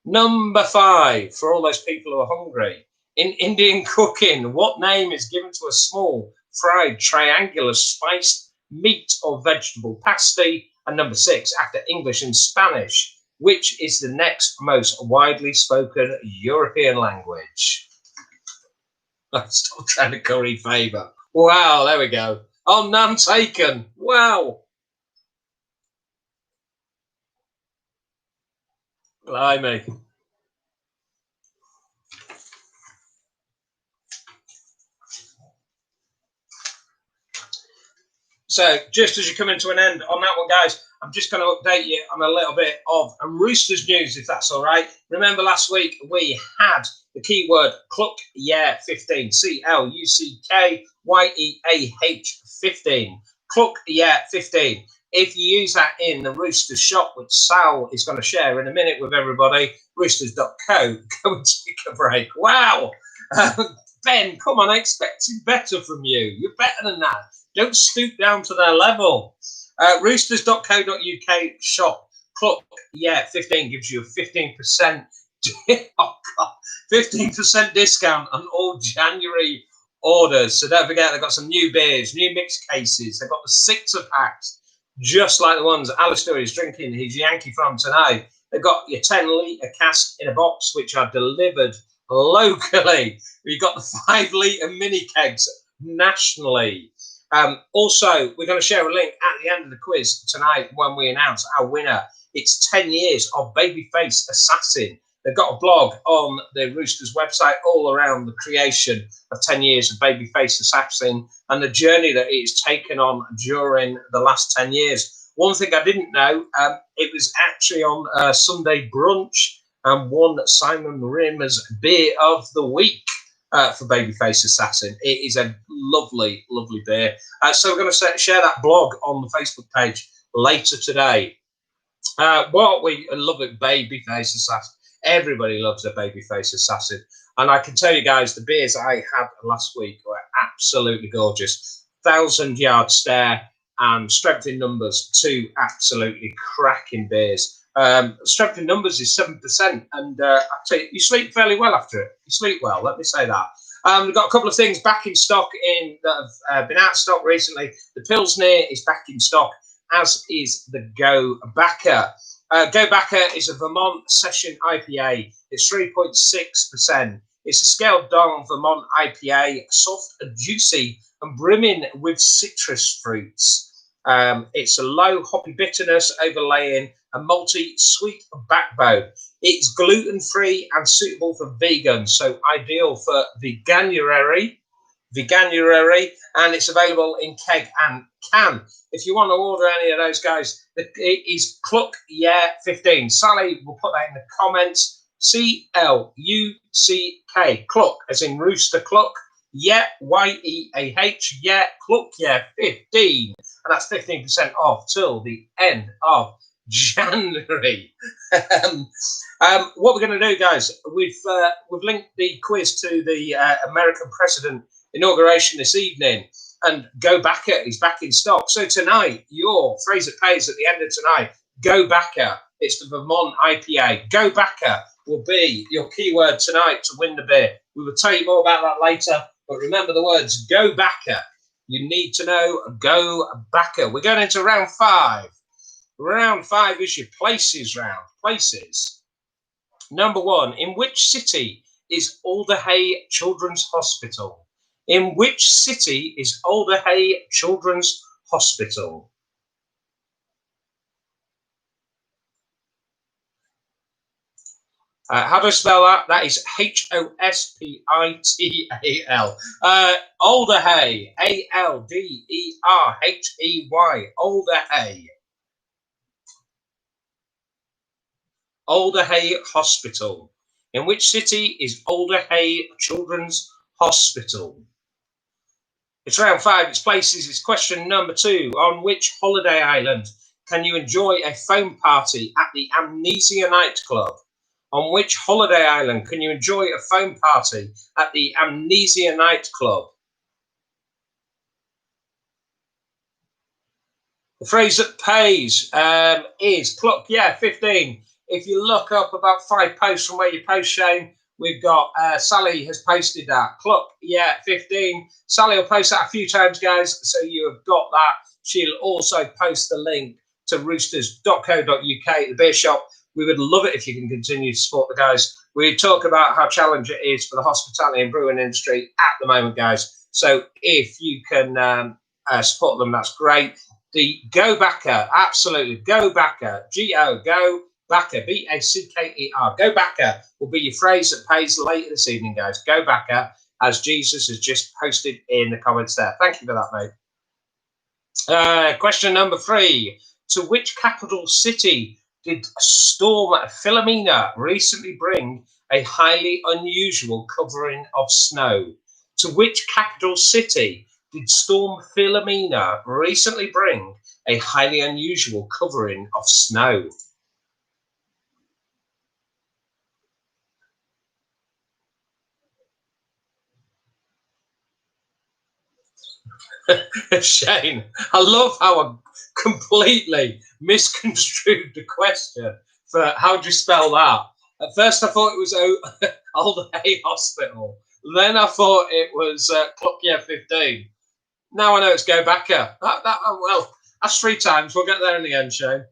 Number 5, for all those people who are hungry. In Indian cooking, what name is given to a small, fried, triangular, spiced meat or vegetable pasty? And number 6, after English and Spanish, which is the next most widely spoken European language? I'm still trying to curry favour. Wow, there we go. Oh, none taken. Wow. Blimey. So just as you come into an end on that one, guys, I'm just going to update you on a little bit of Roosters news, if that's all right. Remember last week we had the keyword Cluck Yeah 15, CLUCKYEAH 15. Cluck Yeah 15. If you use that in the Roosters shop, which Sal is going to share in a minute with everybody, roosters.co, go and take a break. Wow. Ben, come on, I expected better from you. You're better than that. Don't stoop down to their level. Roosters.co.uk shop. Cluck Yeah 15 gives you a 15% 15% discount on all January orders. So don't forget, they've got some new beers, new mixed cases. They've got the 6er packs, just like the ones Alistair is drinking his Yankee from tonight. They've got your 10-litre cask in a box, which are delivered locally. You've got the 5-litre mini kegs nationally. Also, we're going to share a link at the end of the quiz tonight when we announce our winner. It's 10 years of Babyface Assassin. They've got a blog on the Roosters website all around the creation of 10 years of Babyface Assassin and the journey that it has taken on during the last 10 years. One thing I didn't know, it was actually on Sunday brunch and won Simon Rimmer's Beer of the Week. For Babyface Assassin. It is a lovely, lovely beer. So we're going to share that blog on the Facebook page later today. What we love it, Babyface Assassin. Everybody loves a Babyface Assassin. And I can tell you guys, the beers I had last week were absolutely gorgeous. 1,000-yard stare and Strength in Numbers, 2 absolutely cracking beers. Strength in Numbers is 7%, and I tell you, you sleep fairly well after it. You sleep well, let me say that. We've got a couple of things back in stock that have been out of stock recently. The Pilsner is back in stock, as is the Go Backer. Go Backer is a Vermont Session IPA. It's 3.6%. It's a scaled down Vermont IPA, soft and juicy and brimming with citrus fruits. It's a low hoppy bitterness overlaying a malty sweet backbone. It's gluten-free and suitable for vegans, so ideal for veganuary, and it's available in keg and can. If you want to order any of those, guys, it is Cluck Yeah 15. Sally will put that in the comments. CLUCK, Cluck, as in Rooster Cluck. Yeah, YEAH, yeah, Cluck Yeah 15. And that's 15% off till the end of January. What we're going to do, guys, we've linked the quiz to the American president inauguration this evening. and go backer is back in stock. So tonight, your phrase that pays at the end of tonight, go backer. It's the Vermont IPA. Go backer will be your keyword tonight to win the beer. We will tell you more about that later, but remember the words go backer. You need to know go backer. We're going into round 5. Round 5 is your places round. Places. Number 1, in which city is Alderhay Children's Hospital? In which city is Alderhay Children's Hospital? How do I spell that? That is Hospital. Alderhay, Alderhey. Alderhay. Alderhay Hospital. In which city is Alderhay Children's Hospital? It's round 5. It's places. It's question number 2. On which holiday island can you enjoy a foam party at the Amnesia nightclub? On which holiday island can you enjoy a foam party at the Amnesia nightclub? The phrase that pays is Cluck, 15. If you look up about 5 posts from where you post, Shane, we've got Sally has posted that. Cluck, 15. Sally will post that a few times, guys, so you have got that. She'll also post the link to roosters.co.uk, the beer shop. We would love it if you can continue to support the guys. We talk about how challenging it is for the hospitality and brewing industry at the moment, guys. So if you can support them, that's great. The Go Backer, absolutely. Go Backer, G-O, Go Backer, B-A-C-K-E-R. Go Backer will be your phrase that pays later this evening, guys. Go Backer, as Jesus has just posted in the comments there. Thank you for that, mate. Question number 3. To which capital city did Storm Philomena recently bring a highly unusual covering of snow? To which capital city did Storm Philomena recently bring a highly unusual covering of snow? Shane, I love how I completely misconstrued the question for how do you spell that? At first I thought it was Alderhay Hospital. Then I thought it was Cluck 15. Now I know it's Go Backer. Well, that's 3 times. We'll get there in the end, Shane.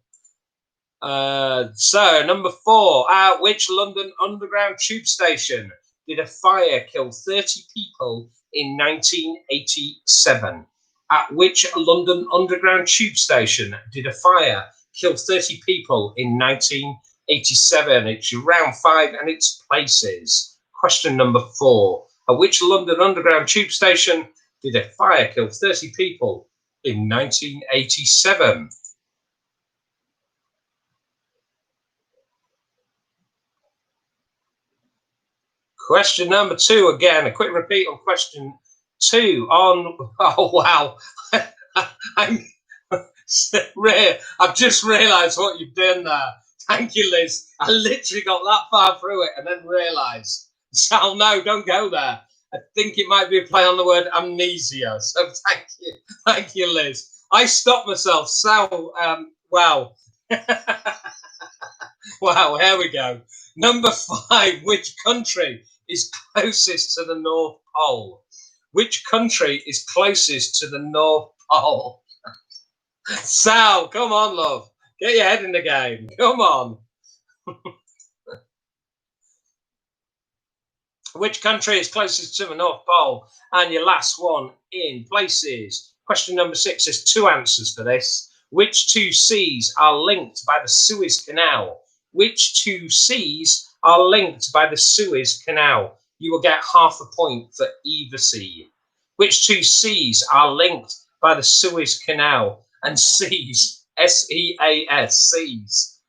So, number 4. At which London Underground tube station did a fire kill 30 people in 1987? At which London Underground tube station did a fire kill 30 people in 1987? It's round 5 and it's places. Question number 4. At which London Underground tube station did a fire kill 30 people in 1987? Question number 2 again. A quick repeat on question 2 on. Oh wow! I've just realised what you've done there. Thank you, Liz. I literally got that far through it and then realised. Sal, no, don't go there. I think it might be a play on the word amnesia. So thank you, Liz. I stopped myself. Sal, wow. Wow, here we go. Number 5, which country is closest to the North Pole? Which country is closest to the North Pole? Sal, come on, love. Get your head in the game. Come on. Which country is closest to the North Pole? And your last one in places. Question number 6, there's 2 answers for this. Which 2 seas are linked by the Suez Canal? Which 2 seas are linked by the Suez Canal? You will get half a point for either sea. Which 2 seas are linked by the Suez Canal? And seas, S-E-A-S, seas.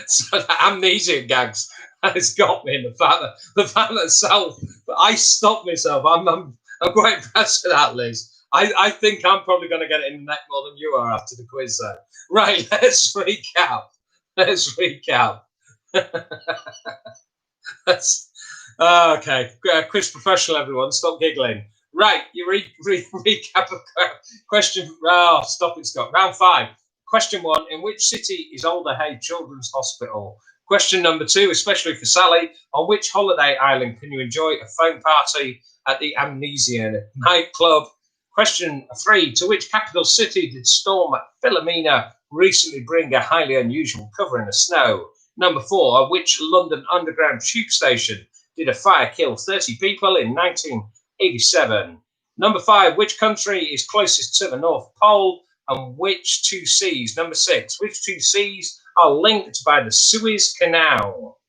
So the amnesia gags has got me. The fact that I stopped myself. I'm quite impressed with that, Liz. I think I'm probably going to get it in the neck more than you are after the quiz, though. Right, let's recap. Okay, quiz professional, everyone. Stop giggling. Right, you recap of question. Oh, stop it, Scott. Round 5. Question 1. In which city is Alder Hey Children's Hospital? Question number 2, especially for Sally. On which holiday island can you enjoy a phone party at the Amnesia nightclub? Question 3. To which capital city did Storm Philomena recently bring a highly unusual covering of snow? Number 4. At which London Underground tube station did a fire kill 30 people in 1987? Number 5, which country is closest to the North Pole, and which two seas? Number 6, which two seas are linked by the Suez Canal?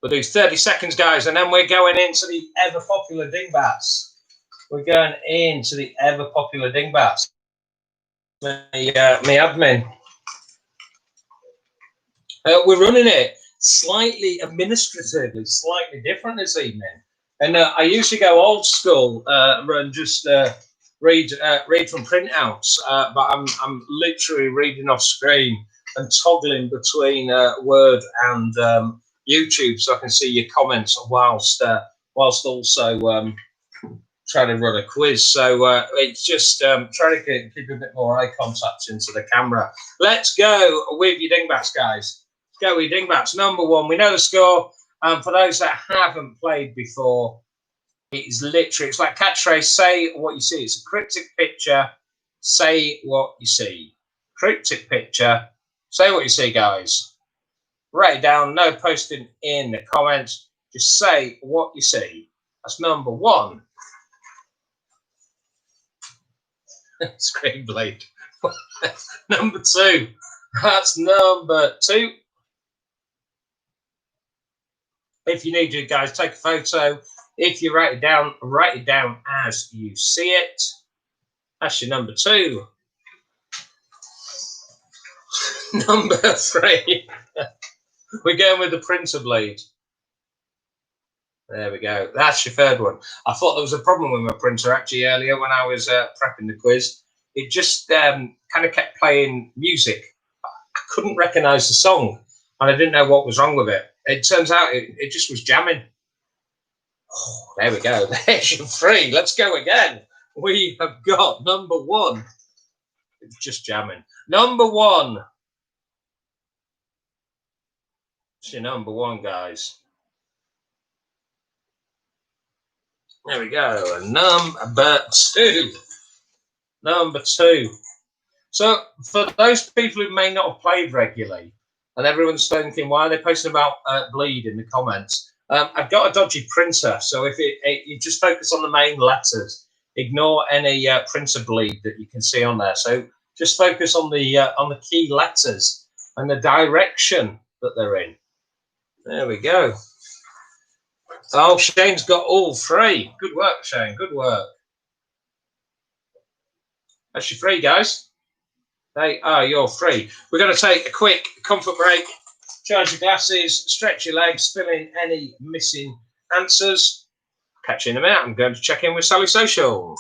We'll do 30 seconds, guys, and then we're going into the ever-popular dingbats. We're going into the ever-popular dingbats. Me admin. We're running it slightly administratively, slightly different this evening. And I usually go old school and just read from printouts, but I'm literally reading off screen and toggling between Word and YouTube, so I can see your comments whilst also trying to run a quiz. So it's just trying to keep a bit more eye contact into the camera. Let's go with your dingbats, guys. Let's go with your dingbats. Number 1, we know the score. For those that haven't played before, it's literally, it's like catchphrase, say what you see. It's a cryptic picture, say what you see. Cryptic picture, say what you see, guys. Write it down, no posting in the comments, just say what you see. That's number 1. Screen blade. Number 2. That's number 2. If you need to, guys, take a photo. If you write it down as you see it. That's your number 2. Number 3. We're going with the printer blade. There we go. That's your 3rd one. I thought there was a problem with my printer actually earlier when I was prepping the quiz. It just kind of kept playing music. I couldn't recognise the song, and I didn't know what was wrong with it. It turns out it just was jamming. Oh, there we go. There's your 3. Let's go again. We have got number 1. It's just jamming. Number 1. It's your number 1, guys. There we go. Number 2. Number 2. So for those people who may not have played regularly, and everyone's thinking, why are they posting about bleed in the comments? I've got a dodgy printer, so if you just focus on the main letters, ignore any printer bleed that you can see on there. So just focus on the key letters and the direction that they're in. There we go. Oh, Shane's got all 3. Good work, Shane. Good work. That's your 3, guys. They are your 3. We're going to take a quick comfort break, charge your glasses, stretch your legs, fill in any missing answers. Catch you in a minute. I'm going to check in with Sally Social.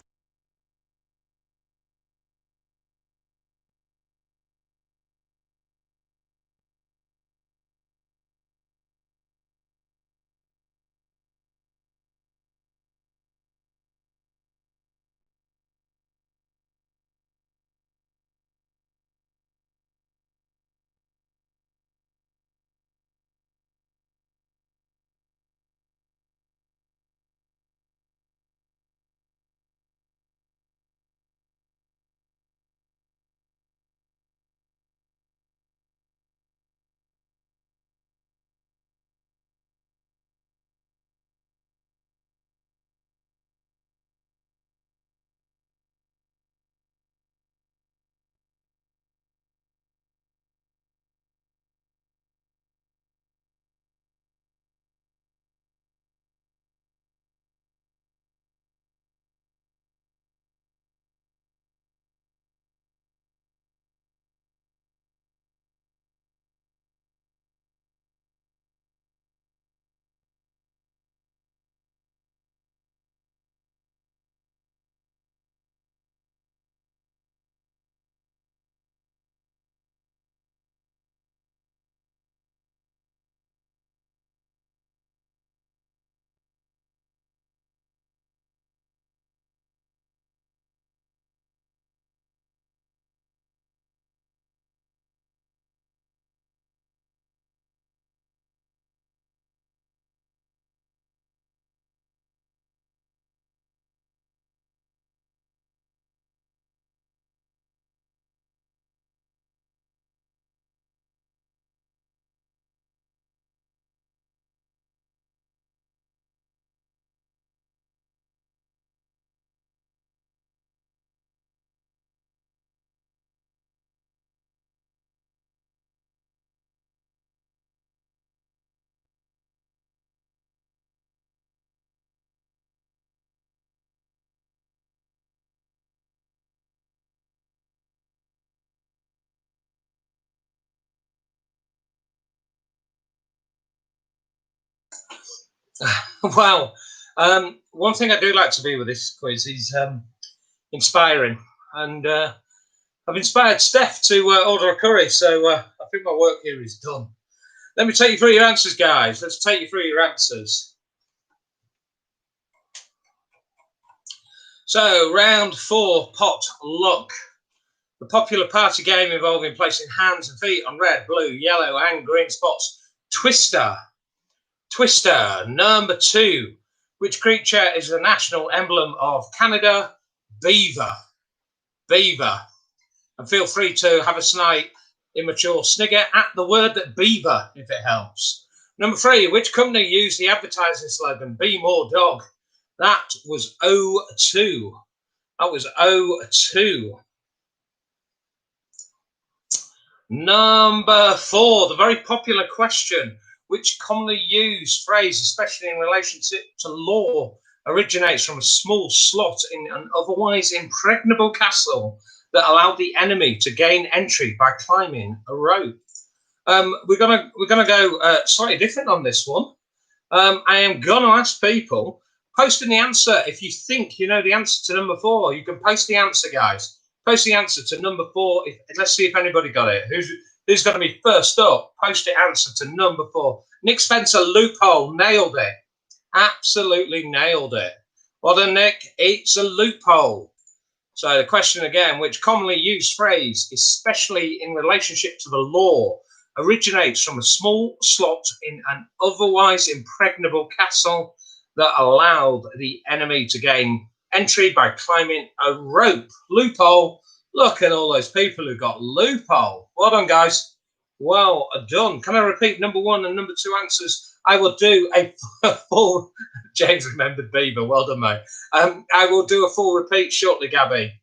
Well, one thing I do like to do with this quiz is inspiring. And I've inspired Steph to order a curry, so I think my work here is done. Let me take you through your answers, guys. Let's take you through your answers. So, round 4, pot luck. The popular party game involving placing hands and feet on red, blue, yellow, and green spots. Twister. Twister. Number 2. Which creature is the national emblem of Canada? Beaver. Beaver. And feel free to have a slight immature snigger at the word beaver if it helps. Number 3. Which company used the advertising slogan, Be More Dog? That was O2. That was O2. Number 4, the very popular question, which commonly used phrase, especially in relationship to law, originates from a small slot in an otherwise impregnable castle that allowed the enemy to gain entry by climbing a rope. We're gonna go slightly different on this one. I am gonna ask people posting the answer. If you think you know the answer to number 4, you can post the answer, guys. Post the answer to number 4. Let's see if anybody got it. Who's going to be first up? Post the answer to number 4. Nick Spencer, loophole, nailed it. Absolutely nailed it. Well done, Nick. It's a loophole. So the question again, which commonly used phrase, especially in relationship to the law, originates from a small slot in an otherwise impregnable castle that allowed the enemy to gain entry by climbing a rope. Loophole. Look at all those people who got loophole. Well done, guys. Well done. Can I repeat number 1 and number 2 answers? I will do a full... James remembered Beaver. Well done, mate. I will do a full repeat shortly, Gabby.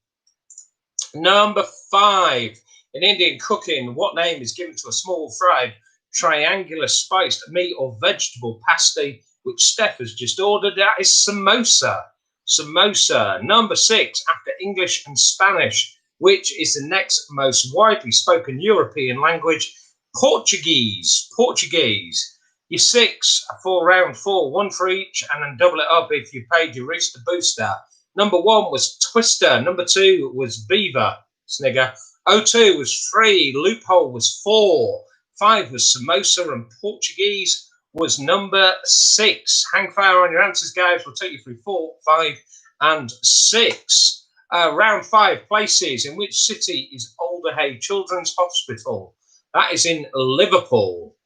Number 5. In Indian cooking, what name is given to a small fried triangular spiced meat or vegetable pasty, which Steph has just ordered? That is samosa. Samosa. Number 6, after English and Spanish, which is the next most widely spoken European language? Portuguese. Portuguese. Your 6 for round 4, 1 for each, and then double it up if you paid your Rooster booster. Number 1 was Twister. Number 2 was Beaver. Snigger. O2 was 3. Loophole was 4. 5 was samosa, and Portuguese was number 6. Hang fire on your answers, guys. We'll take you through 4, 5, and 6. Round 5, places. In which city is Alderhay Children's Hospital? That is in Liverpool.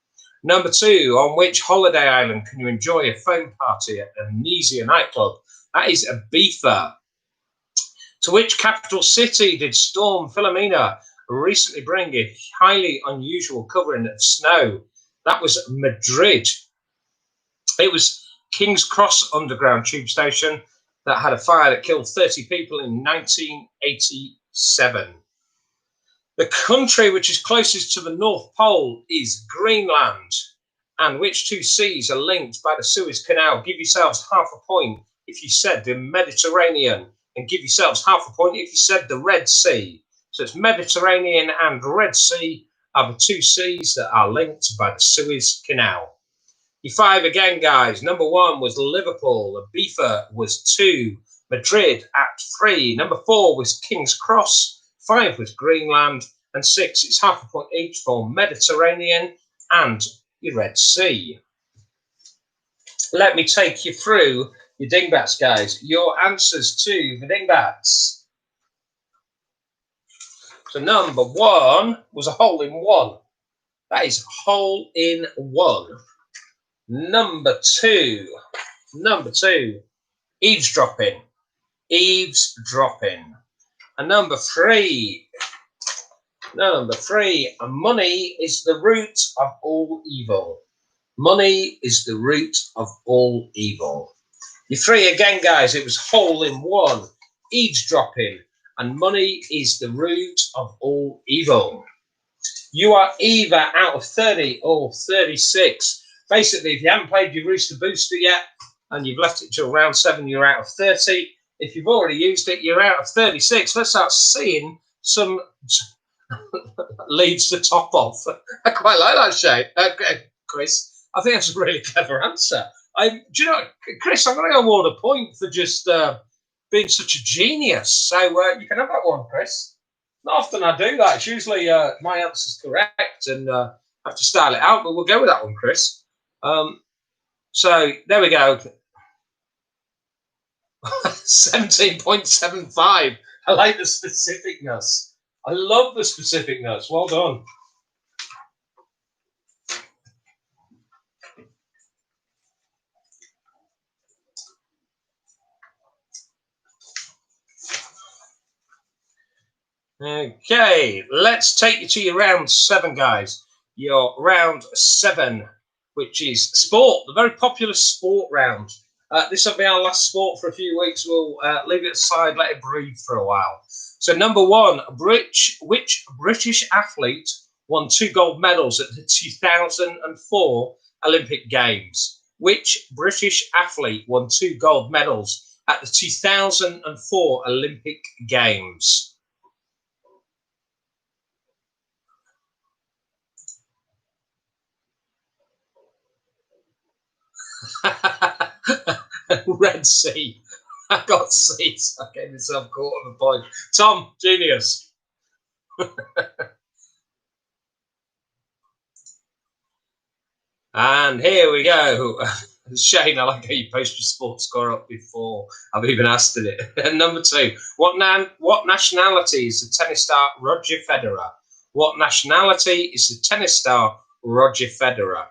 Number 2, on which holiday island can you enjoy a foam party at Amnesia nightclub? That is Ibiza. To which capital city did Storm Philomena recently bring a highly unusual covering of snow? That was Madrid. It was King's Cross Underground Tube Station that had a fire that killed 30 people in 1987. The country which is closest to the North Pole is Greenland. And which 2 seas are linked by the Suez Canal? Give yourselves half a point if you said the Mediterranean, and give yourselves half a point if you said the Red Sea. So it's Mediterranean and Red Sea are the 2 seas that are linked by the Suez Canal. Your 5 again, guys. Number 1 was Liverpool. Ibiza was 2. Madrid at 3. Number 4 was King's Cross. 5 was Greenland. And 6, it's half a point each for Mediterranean and your Red Sea. Let me take you through your dingbats, guys. Your answers to the dingbats. So number 1 was a hole in 1. That is hole in 1. Number 2, eavesdropping, eavesdropping. And number 3, money is the root of all evil. Money is the root of all evil. Your 3 again, guys. It was hole in 1, eavesdropping, and money is the root of all evil. You are either out of 30 or 36. Basically, if you haven't played your Rooster Booster yet and you've left it till round 7, you're out of 30. If you've already used it, you're out of 36. Let's start seeing some leads to top off. I quite like that shape, Chris. I think that's a really clever answer. Do you know, Chris, I'm going to award a point for just being such a genius. So you can have that one, Chris. Not often I do that. It's usually my answer's correct and I have to style it out, but we'll go with that one, Chris. So there we go. 17.75. I like the specificness. I love the specificness. Well done. Okay, let's take you to your round 7, guys. Your round 7, which is sport, the very popular sport round. This will be our last sport for a few weeks. We'll leave it aside, let it breathe for a while. So number 1, which British athlete won 2 gold medals at the 2004 Olympic Games? Which British athlete won 2 gold medals at the 2004 Olympic Games? Red Sea. I got seats. I gave myself a quarter of a point. Tom, genius. And here we go. Shane, I like how you post your sports score up before I've even asked it. Number 2, what nationality is the tennis star Roger Federer? What nationality is the tennis star Roger Federer?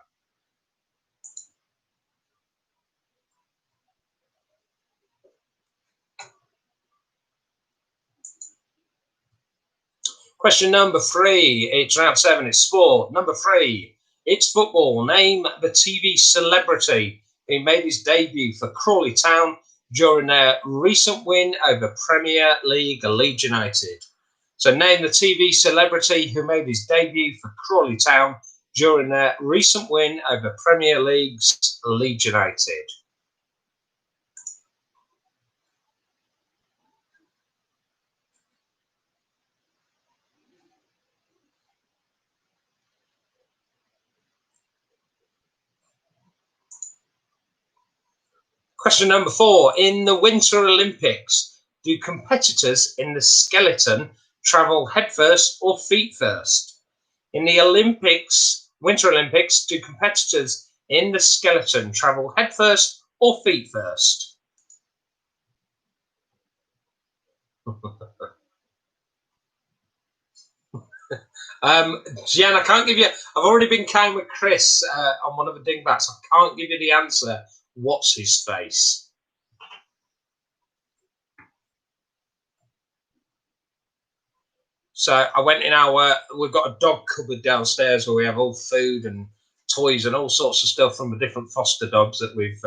Question number 3. It's round 7. It's sport. Number 3. It's football. Name the TV celebrity who made his debut for Crawley Town during their recent win over Premier League Leeds United. So name the TV celebrity who made his debut for Crawley Town during their recent win over Premier League's Leeds United. Question number 4. In the Winter Olympics, do competitors in the skeleton travel headfirst or feet first? In the Winter Olympics, do competitors in the skeleton travel headfirst or feet first? Jan, I can't give you. I've already been kind with Chris on one of the dingbats. I can't give you the answer. What's his face? So I went in we've got a dog cupboard downstairs where we have all food and toys and all sorts of stuff from the different foster dogs that we've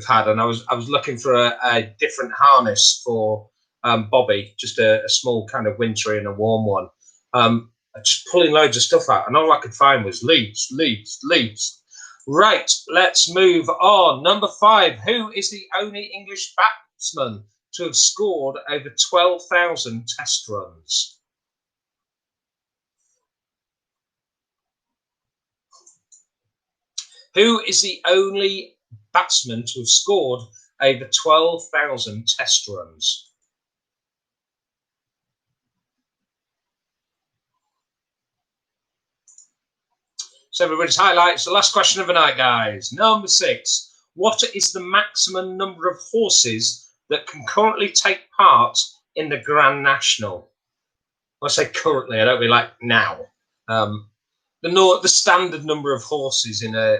had. And I was looking for a different harness for Bobby, just a small kind of wintry and a warm one. Just pulling loads of stuff out, and all I could find was leaves. Right, let's move on. Number 5. Who is the only English batsman to have scored over 12,000 test runs? Who is the only batsman to have scored over 12,000 test runs? So everybody's highlights. The last question of the night, guys. Number 6. What is the maximum number of horses that can currently take part in the Grand National? When I say currently, I don't mean like now. The standard number of horses in a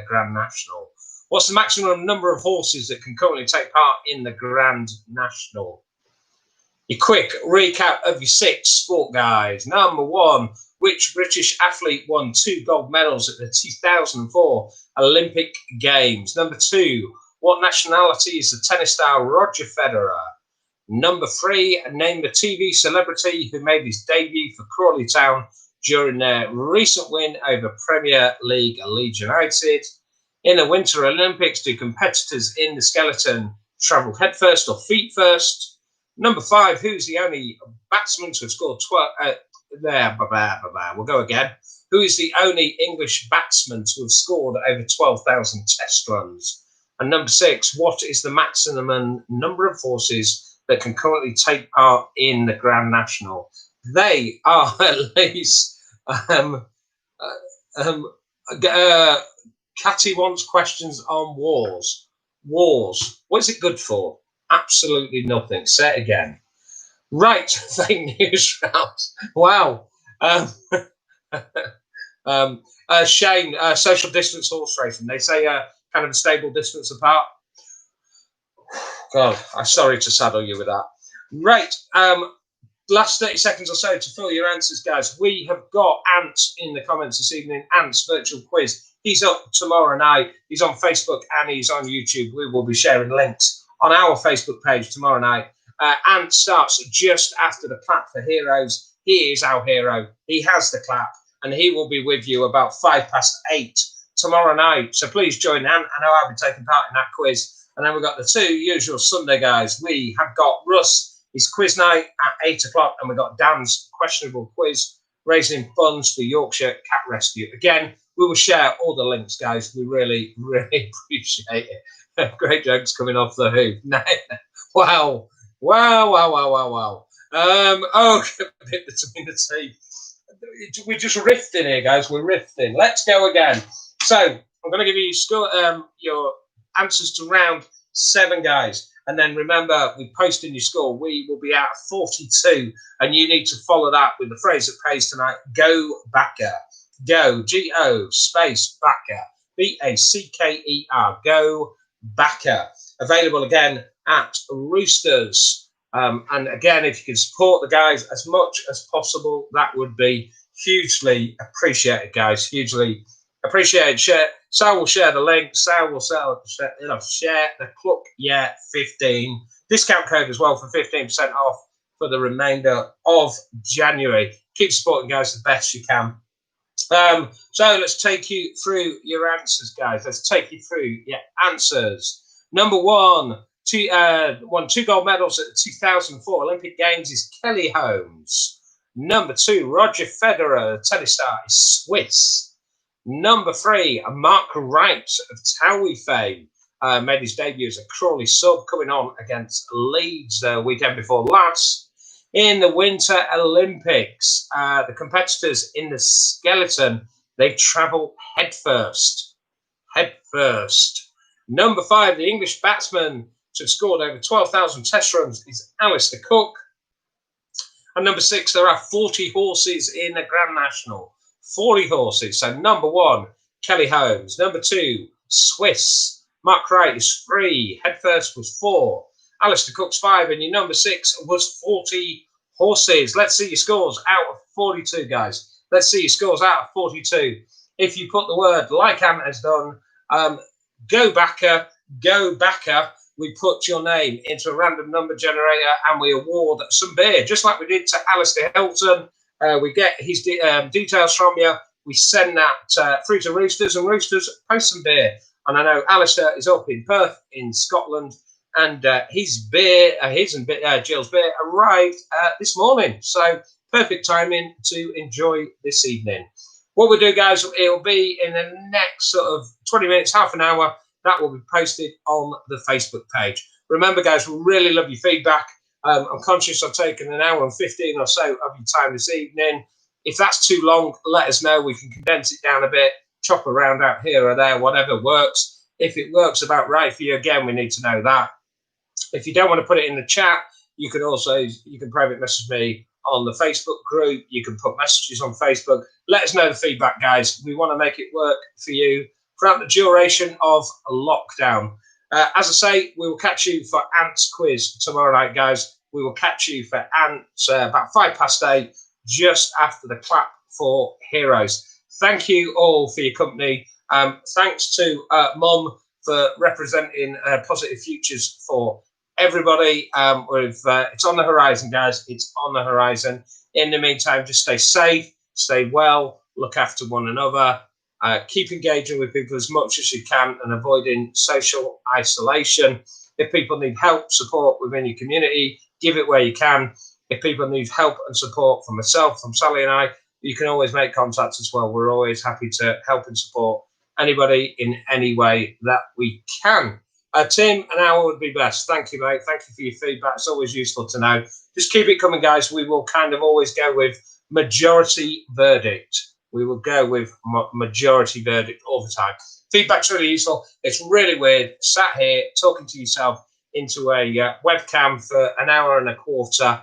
Grand National. What's the maximum number of horses that can currently take part in the Grand National? Your quick recap of your 6 sport guys. Number 1. Which British athlete won 2 gold medals at the 2004 Olympic Games? Number 2. What nationality is the tennis star Roger Federer? Number 3. Name the TV celebrity who made his debut for Crawley Town during their recent win over Premier League Leeds United. In the Winter Olympics, do competitors in the skeleton travel headfirst or feet first? Number 5. Who's the only batsman to have scored 12... We'll go again. Who is the only English batsman to have scored over 12,000 test runs? And number 6, what is the maximum number of horses that can currently take part in the Grand National? They are at least... Catty wants questions on wars. Wars. What is it good for? Absolutely nothing. Say it again. Right. Fake news round. Wow. Shane, social distance horse racing. They say kind of a stable distance apart. God, I'm sorry to saddle you with that. Right. Last 30 seconds or so to fill your answers, guys. We have got Ant in the comments this evening. Ant's virtual quiz. He's up tomorrow night. He's on Facebook and he's on YouTube. We will be sharing links on our Facebook page tomorrow night. Ant starts just after the clap for heroes. He is our hero. He has the clap and he will be with you about 8:05 tomorrow night. So please join Ant. I know I'll be taking part in that quiz. And then we've got the 2 usual Sunday guys. We have got Russ. It's quiz night at 8 o'clock, and we've got Dan's questionable quiz, raising funds for Yorkshire Cat Rescue. Again, we will share all the links, guys. We really, really appreciate it. Great jokes coming off the hoof. Wow. Oh, a bit between the teeth. We're just rifting here, guys. We're rifting. Let's go again. So I'm going to give you your answers to round 7, guys. And then remember, we post in your score. We will be at 42, and you need to follow that with the phrase that pays tonight. Go Backer. Go, G-O, space, Backer. B-A-C-K-E-R. Go Backer. Available again at Roosters. And again, if you can support the guys as much as possible, that would be hugely appreciated, guys. Hugely appreciated. Sal will share the link. Sal will share the Cluck 15 discount code as well for 15% off for the remainder of January. Keep supporting, guys, the best you can. So let's take you through your answers, guys. Let's take you through your answers. Number 1, won 2 gold medals at the 2004 Olympic Games is Kelly Holmes. Number 2, Roger Federer, the tennis star, is Swiss. Number 3, Mark Wright of Towie fame, made his debut as a Crawley sub, coming on against Leeds the weekend before last. In the Winter Olympics, the competitors in the skeleton, they travel headfirst. Number 5, the English batsman to have scored over 12,000 test runs is Alistair Cook. And number 6, there are 40 horses in the Grand National. 40 horses. So number 1, Kelly Holmes. Number 2, Swiss. Mark Wright is 3. Headfirst was 4. Alistair Cook's 5. And your number 6 was 40 horses. Let's see your scores out of 42, guys. Let's see your scores out of 42. If you put the word, like Ant has done, go backer, we put your name into a random number generator and we award some beer, just like we did to Alistair Hilton. We get his details from you. We send that through to Roosters, and Roosters post some beer. And I know Alistair is up in Perth in Scotland, and his and Jill's beer arrived this morning. So perfect timing to enjoy this evening. What we'll do, guys, it'll be in the next sort of 20 minutes, half an hour. That will be posted on the Facebook page. Remember, guys, we really love your feedback. I'm conscious I've taken an hour and 15 or so of your time this evening. If that's too long, let us know. We can condense it down a bit, chop around out here or there, whatever works. If it works about right for you, again, we need to know that. If you don't want to put it in the chat, you can private message me on the Facebook group. You can put messages on Facebook. Let us know the feedback, guys. We want to make it work for you throughout the duration of lockdown. As I say, we will catch you for Ant's quiz tomorrow night, guys. We will catch you for Ant's about 8:05, just after the clap for heroes. Thank you all for your company. Thanks to Mum for representing positive futures for everybody. It's on the horizon, guys. It's on the horizon. In the meantime, just stay safe, stay well, look after one another. Keep engaging with people as much as you can and avoiding social isolation. If people need help, support within your community, give it where you can. If people need help and support from myself, from Sally and I, you can always make contact as well. We're always happy to help and support anybody in any way that we can. Tim, an hour would be best. Thank you, mate. Thank you for your feedback. It's always useful to know. Just keep it coming, guys. We will kind of always go with majority verdict. We will go with majority verdict all the time. Feedback's really useful. It's really weird. Sat here talking to yourself into a webcam for an hour and a quarter.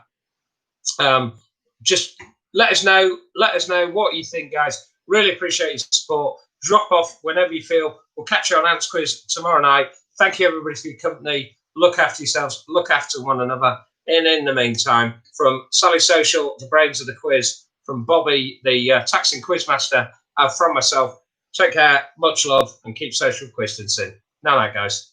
Just let us know. Let us know what you think, guys. Really appreciate your support. Drop off whenever you feel. We'll catch you on Ants Quiz tomorrow night. Thank you, everybody, for your company. Look after yourselves. Look after one another. And in the meantime, from Sally Social, the brains of the quiz, from Bobby, the taxing quizmaster, from myself, take care, much love, and keep social distancing. Night, guys.